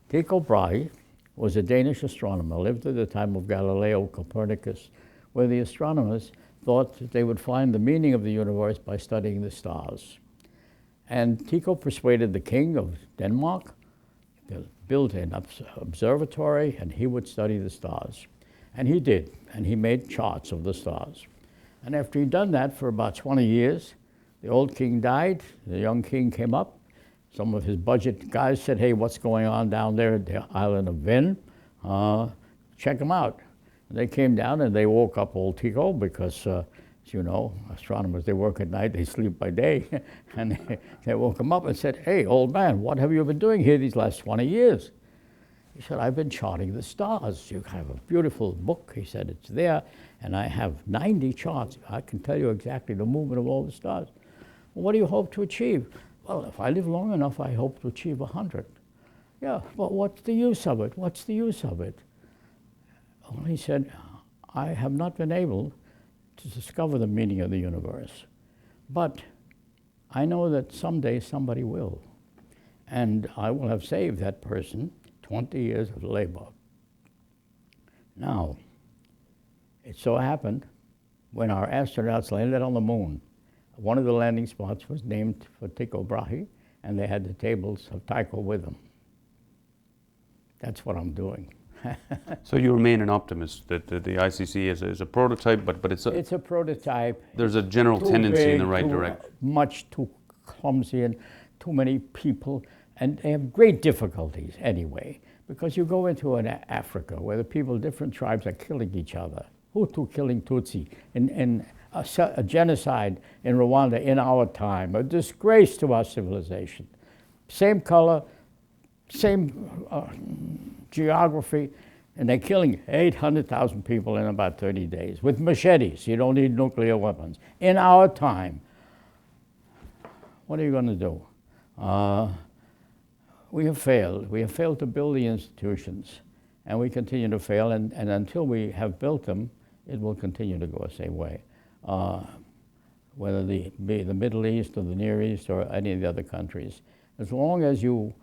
S2: Tycho Brahe was a Danish astronomer, lived at the time of Galileo Copernicus, where the astronomers thought that they would find the meaning of the universe by studying the stars. And Tycho persuaded the king of Denmark to build an observatory, and he would study the stars. And he did, and he made charts of the stars. And after he'd done that for about 20 years, the old king died, the young king came up. Some of his budget guys said, hey, what's going on down there at the island of Ven? Check them out. And they came down and they woke up old Tycho because, as you know, astronomers, they work at night, they sleep by day. And they woke him up and said, hey, old man, what have you been doing here these last 20 years? He said, I've been charting the stars. You have a beautiful book. He said, it's there, and I have 90 charts. I can tell you exactly the movement of all the stars. Well, what do you hope to achieve? Well, if I live long enough, I hope to achieve 100. Yeah, but what's the use of it? What's the use of it? Well, he said, I have not been able to discover the meaning of the universe, but I know that someday somebody will, and I will have saved that person 20 years of labor. Now, it so happened when our astronauts landed on the moon, one of the landing spots was named for Tycho Brahe, and they had the tables of Tycho with them. That's what I'm doing.
S1: So you remain an optimist that the ICC is a prototype, but it's
S2: a prototype.
S1: There's a general tendency in the right direction.
S2: Much too clumsy and too many people, and they have great difficulties anyway, because you go into Africa where the people, different tribes are killing each other. Hutu killing Tutsi, in a genocide in Rwanda in our time, a disgrace to our civilization. Same color, same geography, and they're killing 800,000 people in about 30 days with machetes. You don't need nuclear weapons. In our time, what are you going to do? We have failed. We have failed to build the institutions, and we continue to fail, and until we have built them, it will continue to go the same way. Whether be the Middle East or the Near East or any of the other countries. As long as you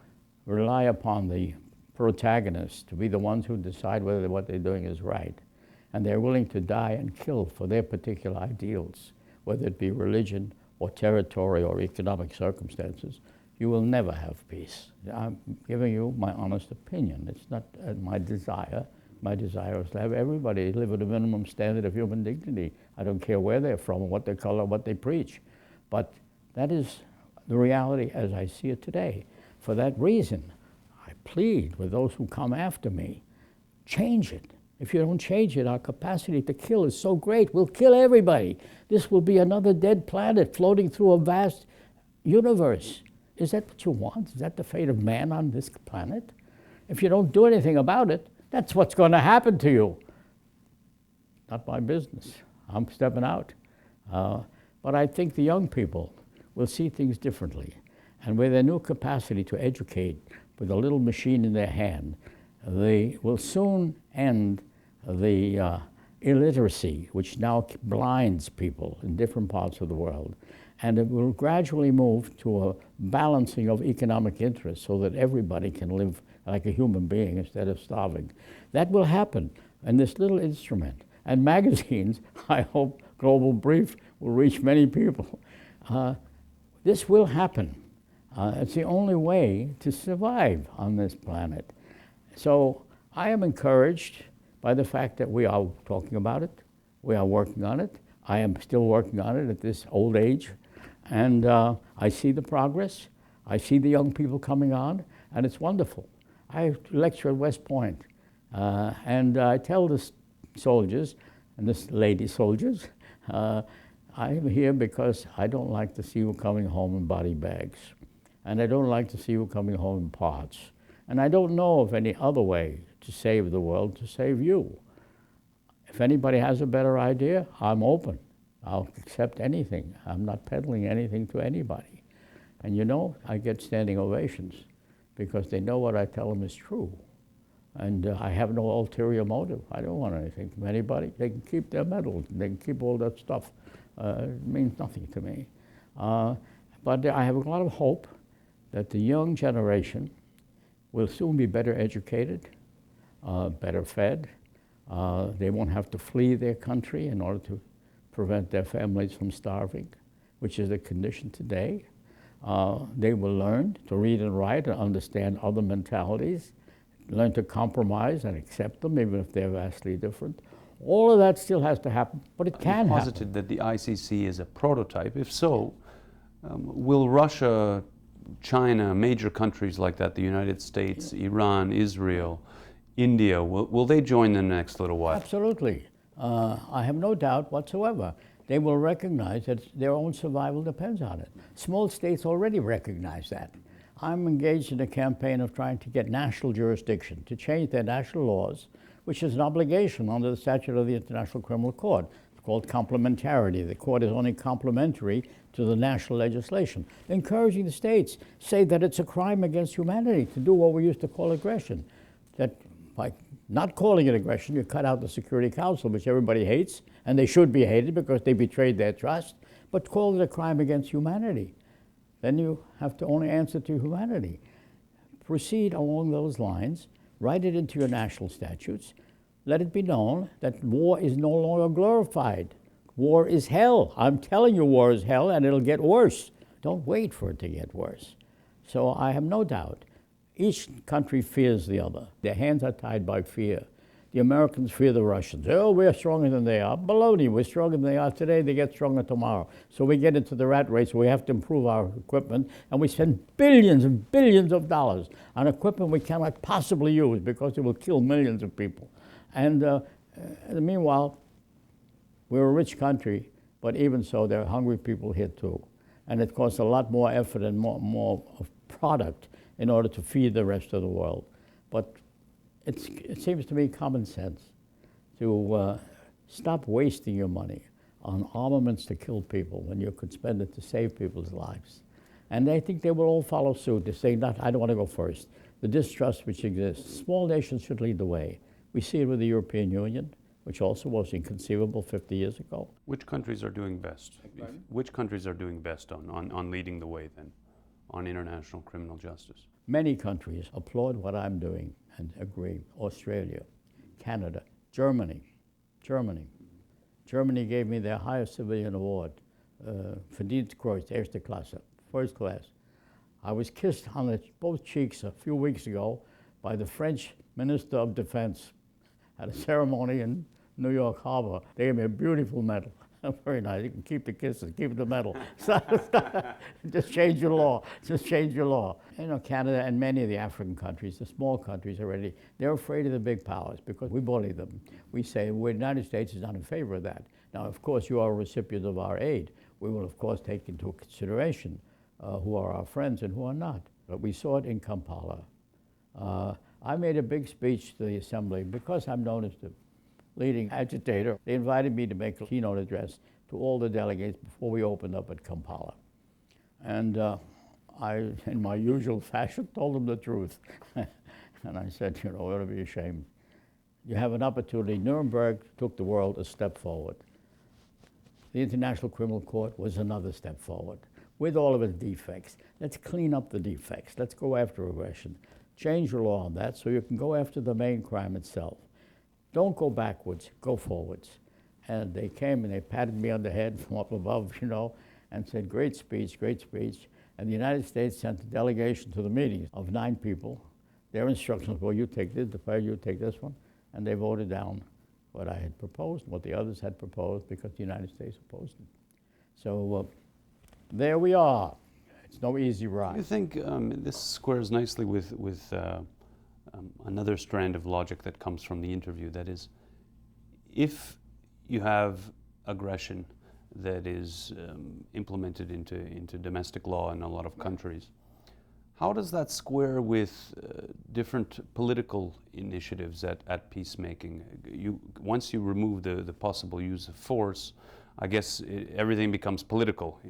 S2: rely upon the protagonists to be the ones who decide whether what they're doing is right, and they're willing to die and kill for their particular ideals, whether it be religion or territory or economic circumstances, you will never have peace. I'm giving you my honest opinion. It's not my desire. My desire is to have everybody live at a minimum standard of human dignity. I don't care where they're from, what their color, what they preach. But that is the reality as I see it today. For that reason, I plead with those who come after me, change it. If you don't change it, our capacity to kill is so great, we'll kill everybody. This will be another dead planet floating through a vast universe. Is that what you want? Is that the fate of man on this planet? If you don't do anything about it, that's what's going to happen to you. Not my business. I'm stepping out. But I think the young people will see things differently. And with their new capacity to educate with a little machine in their hand, they will soon end the illiteracy, which now blinds people in different parts of the world. And it will gradually move to a balancing of economic interests so that everybody can live like a human being instead of starving. That will happen in this little instrument. And magazines, I hope Global Brief will reach many people. This will happen. It's the only way to survive on this planet. So I am encouraged by the fact that we are talking about it, we are working on it. I am still working on it at this old age, and I see the progress. I see the young people coming on, and it's wonderful. I lecture at West Point, and I tell the soldiers, and the lady soldiers, I'm here because I don't like to see you coming home in body bags, and I don't like to see you coming home in parts. And I don't know of any other way to save the world, to save you. If anybody has a better idea, I'm open. I'll accept anything. I'm not peddling anything to anybody. And you know, I get standing ovations because they know what I tell them is true. And I have no ulterior motive. I don't want anything from anybody. They can keep their medals. They can keep all that stuff. It means nothing to me. But I have a lot of hope that the young generation will soon be better educated, better fed. They won't have to flee their country in order to prevent their families from starving, which is the condition today. They will learn to read and write and understand other mentalities, learn to compromise and accept them, even if they're vastly different. All of that still has to happen, but it can happen.
S1: Posited that the ICC is a prototype. If so, will Russia, China, major countries like that, the United States, Iran, Israel, India, will they join in the next little while?
S2: Absolutely. I have no doubt whatsoever. They will recognize that their own survival depends on it. Small states already recognize that. I'm engaged in a campaign of trying to get national jurisdiction, to change their national laws, which is an obligation under the statute of the International Criminal Court. It's called complementarity. The court is only complementary to the national legislation. Encouraging the states, say that it's a crime against humanity to do what we used to call aggression. That by not calling it aggression, you cut out the Security Council, which everybody hates, and they should be hated because they betrayed their trust, but call it a crime against humanity. Then you have to only answer to humanity. Proceed along those lines, write it into your national statutes, let it be known that war is no longer glorified. War is hell. I'm telling you war is hell, and it'll get worse. Don't wait for it to get worse. So I have no doubt. Each country fears the other. Their hands are tied by fear. The Americans fear the Russians. Oh, we're stronger than they are. Baloney, we're stronger than they are today, they get stronger tomorrow. So we get into the rat race, we have to improve our equipment, and we spend billions and billions of dollars on equipment we cannot possibly use because it will kill millions of people. And meanwhile, we're a rich country, but even so, there are hungry people here too. And it costs a lot more effort and more of product in order to feed the rest of the world. But it seems to me common sense to stop wasting your money on armaments to kill people when you could spend it to save people's lives. And I think they will all follow suit. They say, I don't want to go first. The distrust which exists, small nations should lead the way. We see it with the European Union, which also was inconceivable 50 years ago.
S1: Which countries are doing best? Which countries are doing best on leading the way then, on international criminal justice?
S2: Many countries applaud what I'm doing and agree. Australia, Canada, Germany. Germany gave me their highest civilian award, Verdienstkreuz, Erste Klasse, first class. I was kissed on both cheeks a few weeks ago by the French Minister of Defense at a ceremony in New York Harbor. They gave me a beautiful medal. Very nice. You can keep the kisses, keep the medal. Just change your law. Just change your law. You know, Canada and many of the African countries, the small countries already, they're afraid of the big powers because we bully them. We say, the United States is not in favor of that. Now, of course, you are a recipient of our aid. We will, of course, take into consideration who are our friends and who are not. But we saw it in Kampala. I made a big speech to the Assembly because I'm known as the leading agitator. They invited me to make a keynote address to all the delegates before we opened up at Kampala. And I, in my usual fashion, told them the truth. And I said, you know, it ought to be a shame. You have an opportunity. Nuremberg took the world a step forward. The International Criminal Court was another step forward, with all of its defects. Let's clean up the defects. Let's go after aggression. Change your law on that so you can go after the main crime itself. Don't go backwards, go forwards. And they came and they patted me on the head from up above, you know, and said, great speech, great speech. And the United States sent a delegation to the meeting of 9 people. Their instructions were, you take this prayer, you take this one. And they voted down what I had proposed, what the others had proposed, because the United States opposed it. So there we are. It's no easy ride.
S1: You think this squares nicely with another strand of logic that comes from the interview, that is, if you have aggression that is implemented into domestic law in a lot of countries, how does that square with different political initiatives at peacemaking? Once you remove the possible use of force, I guess everything becomes political.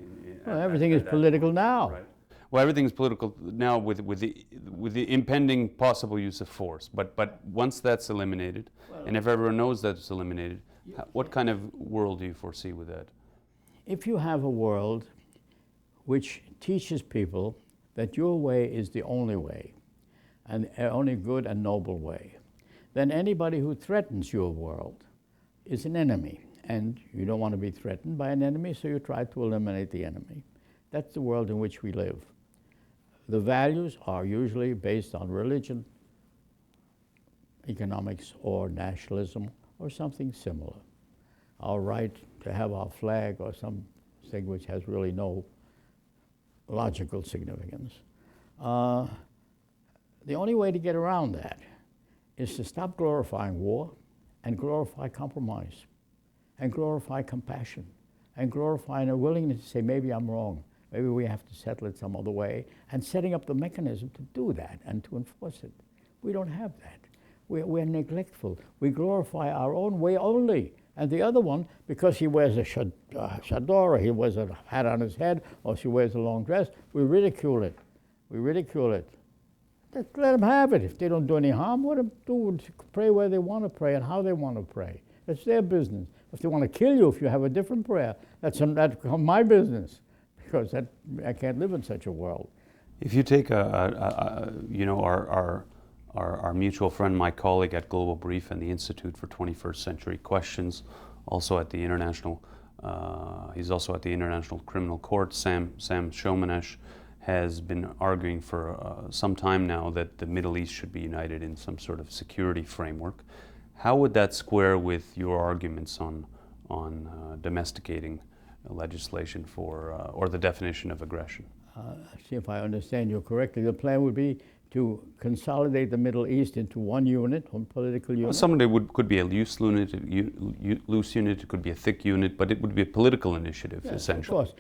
S2: Well, everything is political now.
S1: Right. Well, everything is political now with the impending possible use of force. But once that's eliminated, and if everyone knows that's eliminated, what kind of world do you foresee with that?
S2: If you have a world which teaches people that your way is the only way, and only good and noble way, then anybody who threatens your world is an enemy. And you don't want to be threatened by an enemy, so you try to eliminate the enemy. That's the world in which we live. The values are usually based on religion, economics, or nationalism, or something similar. Our right to have our flag, or something which has really no logical significance. The only way to get around that is to stop glorifying war and glorify compromise and glorify compassion and glorify a willingness to say, maybe I'm wrong, maybe we have to settle it some other way, and setting up the mechanism to do that and to enforce it. We don't have that. We're neglectful. We glorify our own way only. And the other one, because he wears a chador, or he wears a hat on his head, or she wears a long dress, we ridicule it. We ridicule it. Let them have it. If they don't do any harm, let them do. Pray where they want to pray and how they want to pray. It's their business. If they want to kill you, if you have a different prayer, that's my business, because I can't live in such a world.
S1: If you take our mutual friend, my colleague at Global Brief and the Institute for 21st Century Questions, also at the International, he's also at the International Criminal Court, Sam Shomanesh, has been arguing for some time now that the Middle East should be united in some sort of security framework. How would that square with your arguments on domesticating legislation for, or the definition of aggression?
S2: See if I understand you correctly. The plan would be to consolidate the Middle East into one unit, one political unit?
S1: Well, somebody could be a loose unit, it could be a thick unit, but it would be a political initiative, yes, essentially.
S2: Of course.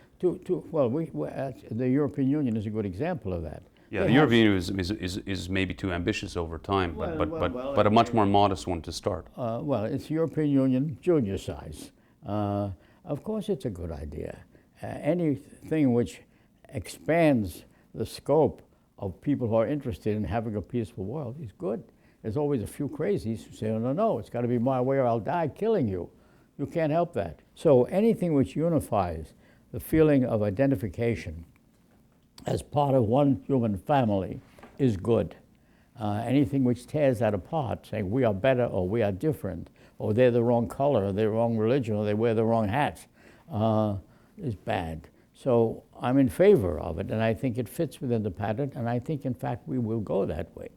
S2: The European Union is a good example of that.
S1: Yeah, the European Union is maybe too ambitious over time, but a much more modest one to start.
S2: Well, it's European Union junior size. Of course it's a good idea. Anything which expands the scope of people who are interested in having a peaceful world is good. There's always a few crazies who say, no, it's got to be my way or I'll die killing you. You can't help that. So anything which unifies the feeling of identification as part of one human family is good. Anything which tears that apart, saying we are better or we are different, or they're the wrong color, or they're the wrong religion, or they wear the wrong hats, is bad. So I'm in favor of it, and I think it fits within the pattern, and I think, in fact, we will go that way,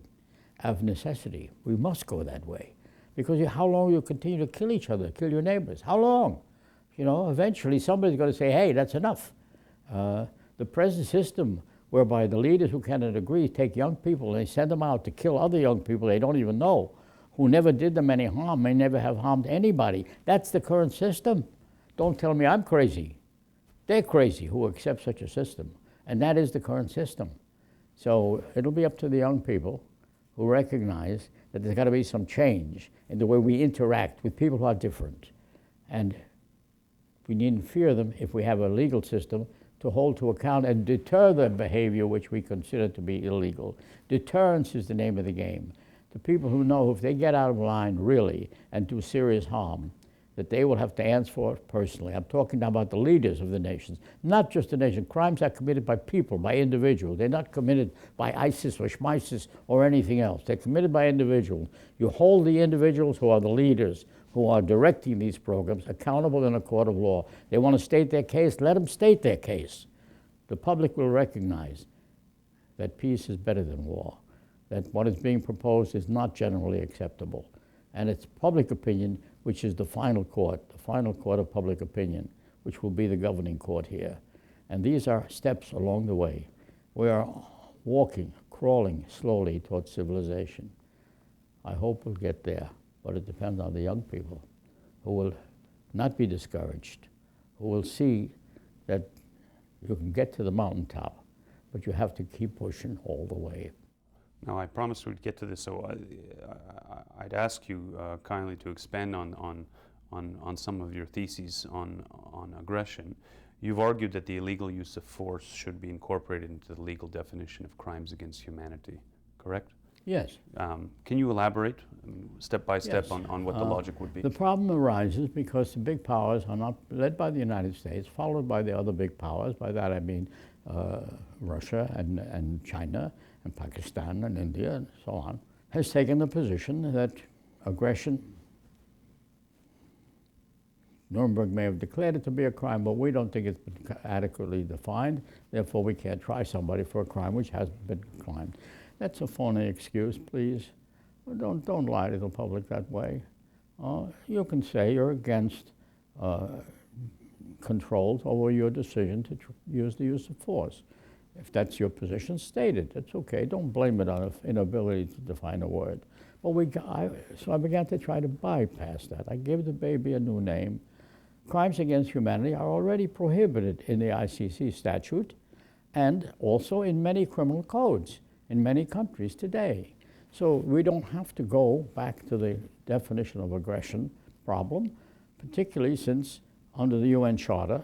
S2: of necessity. We must go that way. Because how long will you continue to kill each other, kill your neighbors? How long? Eventually somebody's going to say, hey, that's enough. The present system, whereby the leaders who cannot agree take young people and they send them out to kill other young people they don't even know, who never did them any harm, may never have harmed anybody. That's the current system. Don't tell me I'm crazy. They're crazy who accept such a system, and that is the current system. So it'll be up to the young people who recognize that there's got to be some change in the way we interact with people who are different. And we needn't fear them if we have a legal system to hold to account and deter the behavior which we consider to be illegal. Deterrence is the name of the game. The people who know if they get out of line really and do serious harm, that they will have to answer for it personally. I'm talking now about the leaders of the nations, not just the nation. Crimes are committed by people, by individuals. They're not committed by ISIS or SHMISIS or anything else. They're committed by individuals. You hold the individuals who are the leaders, who are directing these programs, accountable in a court of law. They want to state their case, let them state their case. the public will recognize that peace is better than war, that what is being proposed is not generally acceptable. And it's public opinion, which is the final court of public opinion, which will be the governing court here. And these are steps along the way. We are walking, crawling slowly towards civilization. I hope we'll get there, but it depends on the young people who will not be discouraged, who will see that you can get to the mountaintop, but you have to keep pushing all the way.
S1: Now, I promised we'd get to this, so I'd ask you kindly to expand on some of your theses on aggression. You've argued that the illegal use of force should be incorporated into the legal definition of crimes against humanity, correct?
S2: Yes.
S1: Can you elaborate step by step
S2: Yes.
S1: on what the logic would be?
S2: The problem arises because the big powers are not led by the United States, followed by the other big powers. By that I mean Russia and China and Pakistan and India and so on, has taken the position that aggression, Nuremberg may have declared it to be a crime, but we don't think it's been adequately defined. Therefore, we can't try somebody for a crime which hasn't been a crime. That's a phony excuse, please. Don't lie to the public that way. You can say you're against controls over your decision to use the use of force. If that's your position, state it. It's okay. Don't blame it on an inability to define a word. But so I began to try to bypass that. I gave the baby a new name. Crimes against humanity are already prohibited in the ICC statute and also in many criminal codes in many countries today. So we don't have to go back to the definition of aggression problem, particularly since under the UN Charter,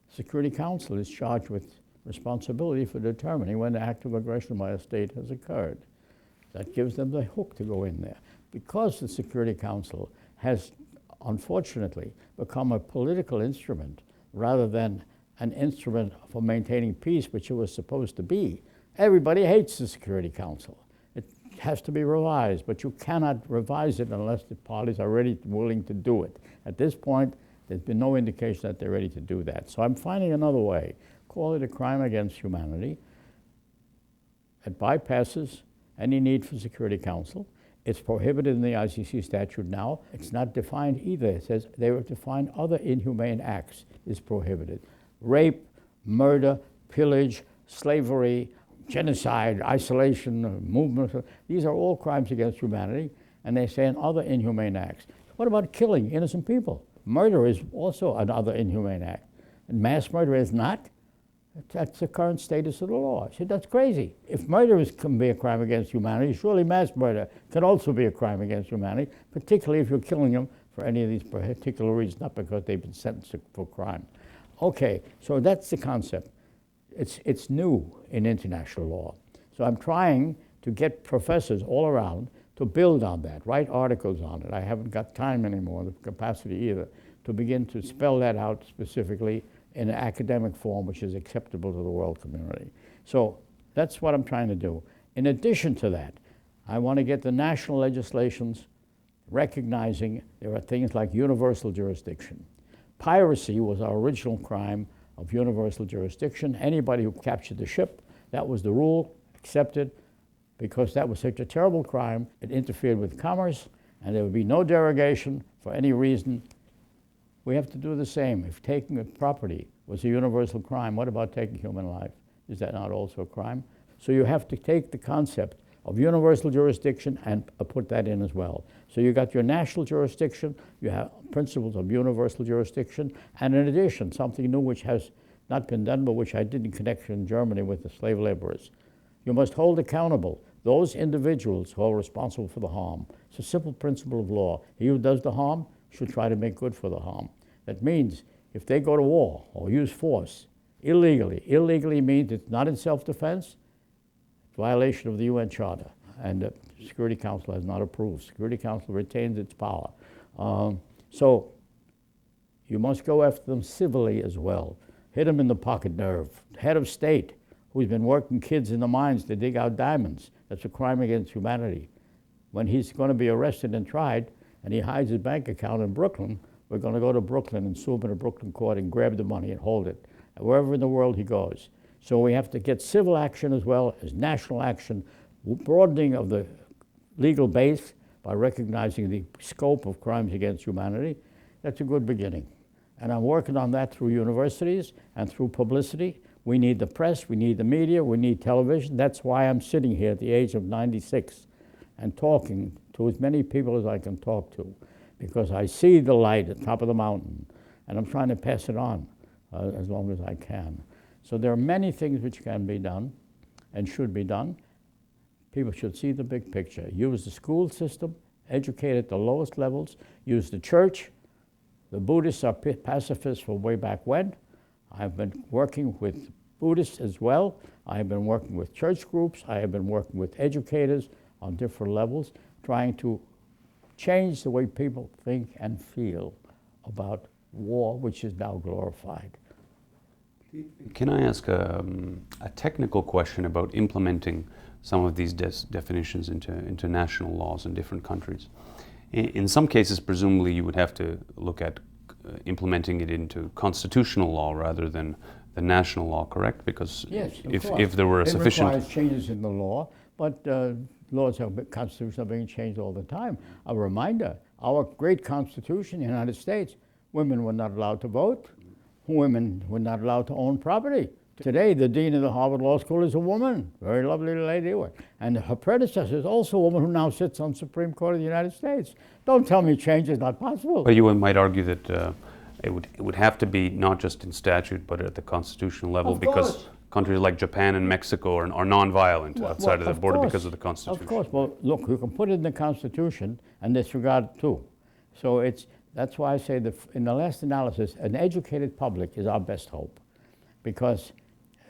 S2: Security Council is charged with responsibility for determining when the act of aggression by a state has occurred. That gives them the hook to go in there. Because the Security Council has, unfortunately, become a political instrument rather than an instrument for maintaining peace, which it was supposed to be, everybody hates the Security Council. It has to be revised, but you cannot revise it unless the parties are ready, willing to do it. At this point, there's been no indication that they're ready to do that. So I'm finding another way. Call it a crime against humanity. It bypasses any need for Security Council. It's prohibited in the ICC statute now. It's not defined either. It says they were defined other inhumane acts is prohibited. Rape, murder, pillage, slavery, genocide, isolation, movement. These are all crimes against humanity, and they say in other inhumane acts. What about killing innocent people? Murder is also another inhumane act. And mass murder is not. That's the current status of the law. I said, that's crazy. If murder can be a crime against humanity, surely mass murder can also be a crime against humanity, particularly if you're killing them for any of these particular reasons, not because they've been sentenced for crime. Okay, so that's the concept. It's new in international law. So I'm trying to get professors all around to build on that, write articles on it. I haven't got time anymore, the capacity either, to begin to spell that out specifically in an academic form which is acceptable to the world community. So that's what I'm trying to do. In addition to that, I want to get the national legislations recognizing there are things like universal jurisdiction. Piracy was our original crime of universal jurisdiction. Anybody who captured the ship, that was the rule, accepted, because that was such a terrible crime, it interfered with commerce, and there would be no derogation for any reason. We have to do the same. If taking a property was a universal crime, what about taking human life? Is that not also a crime? So you have to take the concept of universal jurisdiction and put that in as well. So you got your national jurisdiction, you have principles of universal jurisdiction, and in addition, something new which has not been done, but which I did in connection in Germany with the slave laborers. You must hold accountable those individuals who are responsible for the harm. It's a simple principle of law. He who does the harm should try to make good for the harm. That means if they go to war or use force illegally means it's not in self-defense, violation of the UN Charter, and the Security Council has not approved. Security Council retains its power. So you must go after them civilly as well. Hit them in the pocket nerve. Head of state who's been working kids in the mines to dig out diamonds, that's a crime against humanity. When he's going to be arrested and tried, and he hides his bank account in Brooklyn, we're going to go to Brooklyn and sue him in a Brooklyn court and grab the money and hold it. wherever in the world he goes. So we have to get civil action as well as national action, broadening of the legal base by recognizing the scope of crimes against humanity. That's a good beginning. And I'm working on that through universities and through publicity. We need the press, we need the media, we need television. That's why I'm sitting here at the age of 96 and talking to as many people as I can talk to, because I see the light at the top of the mountain, and I'm trying to pass it on as long as I can. So there are many things which can be done and should be done. People should see the big picture. Use the school system, educate at the lowest levels, use the church. The Buddhists are pacifists from way back when. I've been working with Buddhists as well. I have been working with church groups. I have been working with educators on different levels, trying to change the way people think and feel about war, which is now glorified.
S1: Can I ask a technical question about implementing some of these definitions into national laws in different countries? In some cases, presumably, you would have to look at implementing it into constitutional law rather than the national law, correct? Because
S2: yes,
S1: if there were a sufficient...
S2: It requires changes in the law, but laws of constitutions are being changed all the time. A reminder, our great Constitution in the United States, women were not allowed to vote. Women were not allowed to own property. Today, the dean of the Harvard Law School is a woman, very lovely lady, and her predecessor is also a woman who now sits on the Supreme Court of the United States. Don't tell me change is not possible.
S1: But you might argue that it would have to be not just in statute, but at the constitutional level, because countries like Japan and Mexico are non-violent outside of the border because of the Constitution.
S2: Of course. Well, look, you can put it in the Constitution and disregard it too. So that's why I say that in the last analysis, an educated public is our best hope, because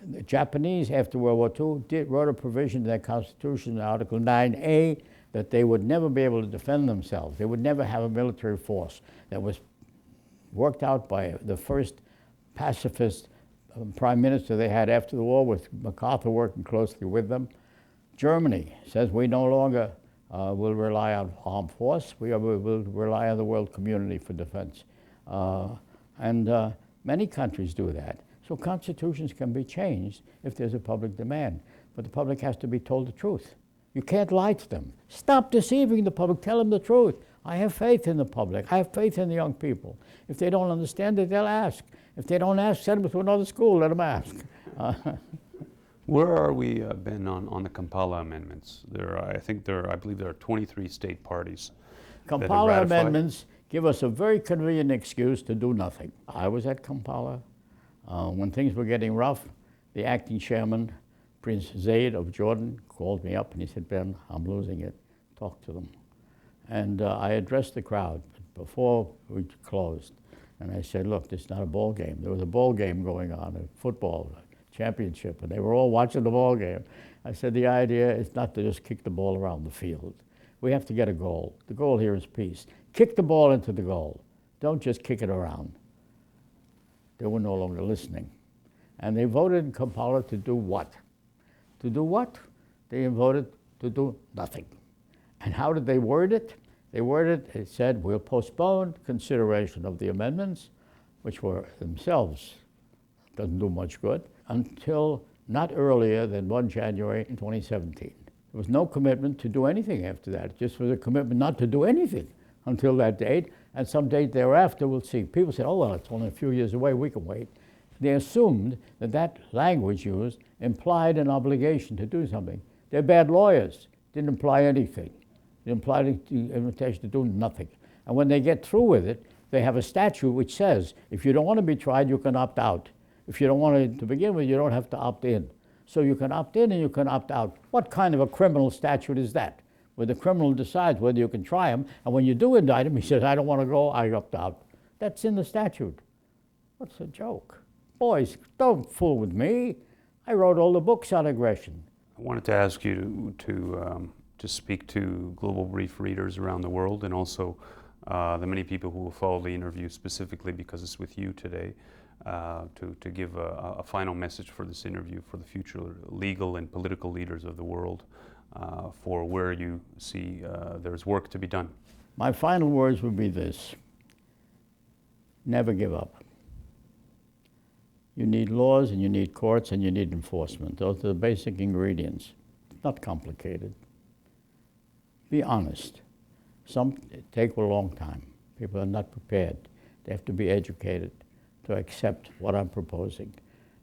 S2: the Japanese, after World War II, wrote a provision in their Constitution, Article 9A, that they would never be able to defend themselves. They would never have a military force. That was worked out by the first pacifist prime minister they had after the war, with MacArthur working closely with them. Germany says we no longer will rely on armed force. We will rely on the world community for defense. And many countries do that. So constitutions can be changed if there's a public demand, but the public has to be told the truth. You can't lie to them. Stop deceiving the public, tell them the truth. I have faith in the public, I have faith in the young people. If they don't understand it, they'll ask. If they don't ask, send them to another school, let them ask.
S1: Where are we, Ben, on the Kampala amendments? I believe there are 23 state parties.
S2: Kampala amendments give us a very convenient excuse to do nothing. I was at Kampala. When things were getting rough, the acting chairman, Prince Zayed of Jordan, called me up and he said, Ben, I'm losing it. Talk to them. And I addressed the crowd before we closed. And I said, look, this is not a ball game. There was a ball game going on, a football championship, and they were all watching the ball game. I said, the idea is not to just kick the ball around the field. We have to get a goal. The goal here is peace. Kick the ball into the goal. Don't just kick it around. They were no longer listening. And they voted in Kampala to do what? To do what? They voted to do nothing. And how did they word it? It said, we'll postpone consideration of the amendments, which were themselves, doesn't do much good, until not earlier than 1 January 2017. There was no commitment to do anything after that. It just was a commitment not to do anything until that date, and some date thereafter we'll see. People said, oh, well, it's only a few years away, we can wait. They assumed that that language used implied an obligation to do something. They're bad lawyers. Didn't imply anything. It implied the invitation to do nothing. And when they get through with it, they have a statute which says, if you don't want to be tried, you can opt out. If you don't want to begin with, you don't have to opt in. So you can opt in and you can opt out. What kind of a criminal statute is that? Where the criminal decides whether you can try him, and when you do indict him, he says, I don't want to go, I opt out. That's in the statute. What's a joke? Boys, don't fool with me. I wrote all the books on aggression.
S1: I wanted to ask you to speak to Global Brief readers around the world, and also the many people who will follow the interview specifically because it's with you today, to give a final message for this interview for the future legal and political leaders of the world, for where you see there's work to be done.
S2: My final words would be this: never give up. You need laws, and you need courts, and you need enforcement. Those are the basic ingredients. It's not complicated. Be honest. Some take a long time. People are not prepared. They have to be educated to accept what I'm proposing.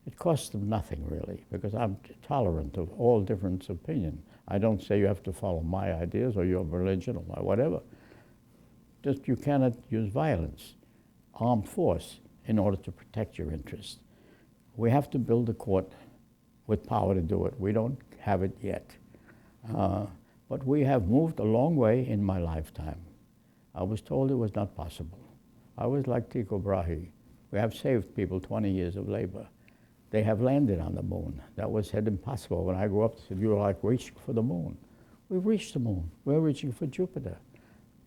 S2: It costs them nothing, really, because I'm tolerant of all different opinions. I don't say you have to follow my ideas or your religion or my whatever. Just you cannot use violence, armed force, in order to protect your interests. We have to build a court with power to do it. We don't have it yet. But we have moved a long way in my lifetime. I was told it was not possible. I was like Tycho Brahe. We have saved people 20 years of labor. They have landed on the moon. That was said impossible. When I grew up, they said, you're like reaching for the moon. We've reached the moon. We're reaching for Jupiter.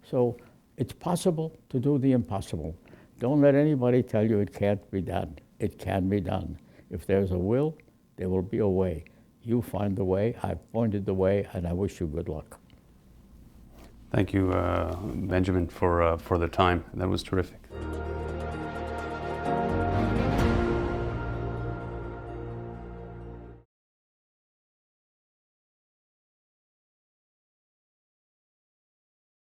S2: So it's possible to do the impossible. Don't let anybody tell you it can't be done. It can be done. If there's a will, there will be a way. You find the way. I've pointed the way, and I wish you good luck.
S1: Thank you, Benjamin, for the time. That was terrific.